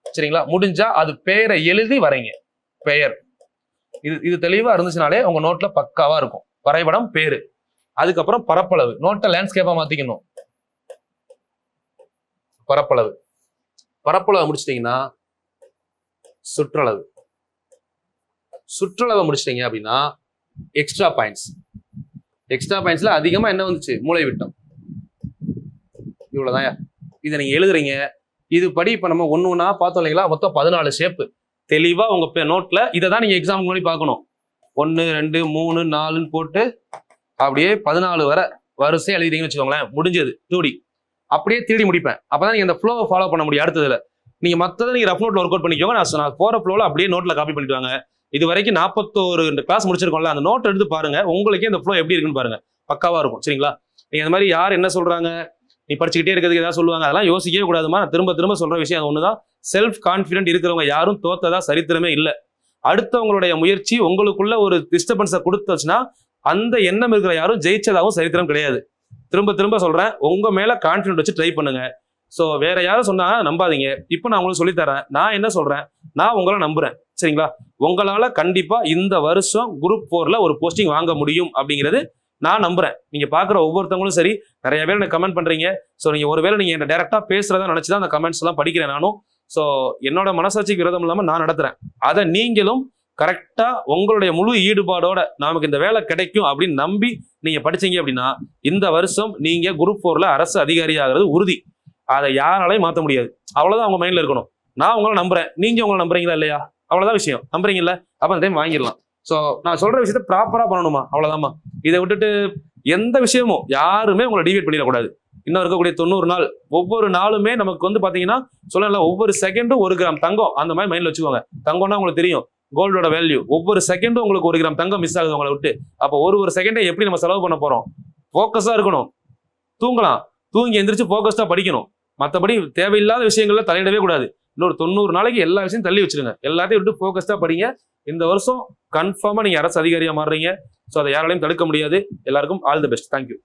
சரிங்களா? முடிஞ்சா அது பெயரை எழுதி வரைங்க. பெயர் இது தெளிவா இருந்துச்சுனாலே உங்க நோட்ல பக்காவா இருக்கும். வரைபடம், பேரு. அதுக்கப்புறம் பரப்பளவு, நோட்டை லேண்ட்ஸ்கேப்பா மாத்திக்கணும். பரப்பளவு, பரப்பளவு முடிச்சிட்டீங்கன்னா சுற்றளவு, சுற்றளவை முடிச்சிட்டீங்க அப்படின்னா எக்ஸ்ட்ரா பாயிண்ட்ஸ். எக்ஸ்ட்ரா பாயிண்ட்ஸ்ல அதிகமா என்ன வந்துச்சு, மூளை விட்டம். இவ்வளவுதான். இதை நீங்க எழுதுறீங்க. இது படி இப்ப நம்ம ஒண்ணா பார்த்தோம் இல்லைங்களா? மொத்தம் 14 ஷேப்பு தெளிவா உங்க நோட்ல. இதை தான் நீங்க எக்ஸாமுக்கு முன்னாடி பார்க்கணும். 1 2 3 4 போட்டு அப்படியே 14 வரை வரிசையா எழுதிட்டீங்கன்னு வச்சுக்கோங்களேன், முடிஞ்சது 2D. அப்படியே 3D முடிப்பேன். அப்பதான் நீங்க அந்த ஃப்ளோவை ஃபாலோ பண்ண முடியும். அடுத்ததுல நீங்க மத்ததை நீங்க ரஃப் நோட்ல ஒர்க் அவுட் பண்ணிக்கோங்க. நான் போற ஃப்ளோல அப்படியே நோட்ல காப்பி பண்ணிட்டு வாங்க. இது வரைக்கும் 41 கிளாஸ் முடிச்சிருக்கோம்ல, அந்த நோட் எடுத்து பாருங்க, உங்களுக்கே அந்த ஃப்ளோ எப்படி இருக்குன்னு பாருங்க, பக்காவா இருக்கும். சரிங்களா? நீங்க அந்த மாதிரி யார் என்ன சொல்றாங்க, நீ படிச்சுக்கிட்டே இருக்கிறதுக்கு ஏதாவது சொல்லுவாங்க, அதெல்லாம் யோசிக்கவே கூடாதுமா. நான் திரும்ப திரும்ப சொல்ற விஷயம் அது ஒண்ணுதான். செல்ஃப் கான்பிடென்ட் இருக்கிறவங்க யாரும் தோத்ததா சரித்திரமே இல்லை. அடுத்தவங்களுடைய முயற்சி உங்களுக்குள்ள ஒரு டிஸ்டர்பன்ஸை கொடுத்துச்சுன்னா அந்த எண்ணம் இருக்கிற யாரும் ஜெயிச்சதாகவும் சரித்திரம் கிடையாது. திரும்ப திரும்ப சொல்றேன், உங்க மேல கான்பிடென்ட் வச்சு ட்ரை பண்ணுங்க. ஸோ வேற யாரும் சொன்னாங்க நம்பாதீங்க. இப்போ நான் உங்களுக்கு சொல்லித்தரேன். நான் என்ன சொல்றேன், நான் உங்களை நம்புறேன். சரிங்களா? உங்களால கண்டிப்பா இந்த வருஷம் குரூப் 4ல ஒரு போஸ்டிங் வாங்க முடியும் அப்படிங்கிறது நான் நம்புறேன். நீங்க பாக்குற ஒவ்வொருத்தவங்களும் சரி, நிறைய பேர் எனக்கு கமெண்ட் பண்றீங்க. ஸோ நீங்க ஒருவேளை நீங்க என்ன டைரக்டா பேசுறதா நினைச்சுதான் அந்த கமெண்ட்ஸ் எல்லாம் படிக்கிறேன் நானும். ஸோ என்னோட மனசாட்சிக்கு விரோதம் இல்லாம நான் நடத்துறேன். அதை நீங்களும் கரெக்டா உங்களுடைய முழு ஈடுபாடோட நமக்கு இந்த வேலை கிடைக்கும் அப்படின்னு நம்பி நீங்க படிச்சீங்க அப்படின்னா இந்த வருஷம் நீங்க குரூப் 4ல அரசு அதிகாரி ஆகிறது உறுதி. அதை யாராலையும் மாற்ற முடியாது. அவ்வளவுதான் உங்க மைண்ட்ல இருக்கணும். நான் உங்களை நம்புறேன், நீங்க உங்களை நம்புறீங்களா இல்லையா? அவ்வளவுதான் விஷயம். நம்புறீங்கல்ல? அப்ப அந்த டைம் வாங்கிடலாம். ஸோ நான் சொல்ற விஷயத்த ப்ராப்பரா பண்ணணுமா, அவ்வளவுதான்மா. இதை விட்டுட்டு எந்த விஷயமும் யாருமே உங்களை டிவைட் பண்ணிடக்கூடாது. இன்னும் இருக்கக்கூடிய 90 நாள், ஒவ்வொரு நாளுமே நமக்கு வந்து பாத்தீங்கன்னா சொல்லல, ஒவ்வொரு செகண்டும் 1 கிராம் தங்கம், அந்த மாதிரி மைண்ட்ல வச்சுக்கோங்க. தங்கம்னா உங்களுக்கு தெரியும் கோல்டோட வேல்யூ. ஒவ்வொரு செகண்டும் உங்களுக்கு 1 கிராம் தங்கம் மிஸ் ஆகுது உங்களை விட்டு. அப்போ ஒரு செகண்டை எப்படி நம்ம செலவு பண்ண போறோம்? போக்கஸா இருக்கணும். தூங்கலாம், தூங்கி எந்திரிச்சு போக்கஸ்டா படிக்கணும். மற்றபடி தேவையில்லாத விஷயங்கள்ல தலையிடவே கூடாது. இன்னொரு 90 நாளைக்கு எல்லா விஷயம் தள்ளி வச்சிருங்க. எல்லாத்தையும் விட்டு போக்கஸ்டா படிங்க. இந்த வருஷம் கன்ஃபார்மா நீங்க அரசு அதிகாரியா மாறுறீங்க. ஸோ அதை யாராலையும் தடுக்க முடியாது. எல்லாருக்கும் ஆல் தி பெஸ்ட். தேங்க்யூ.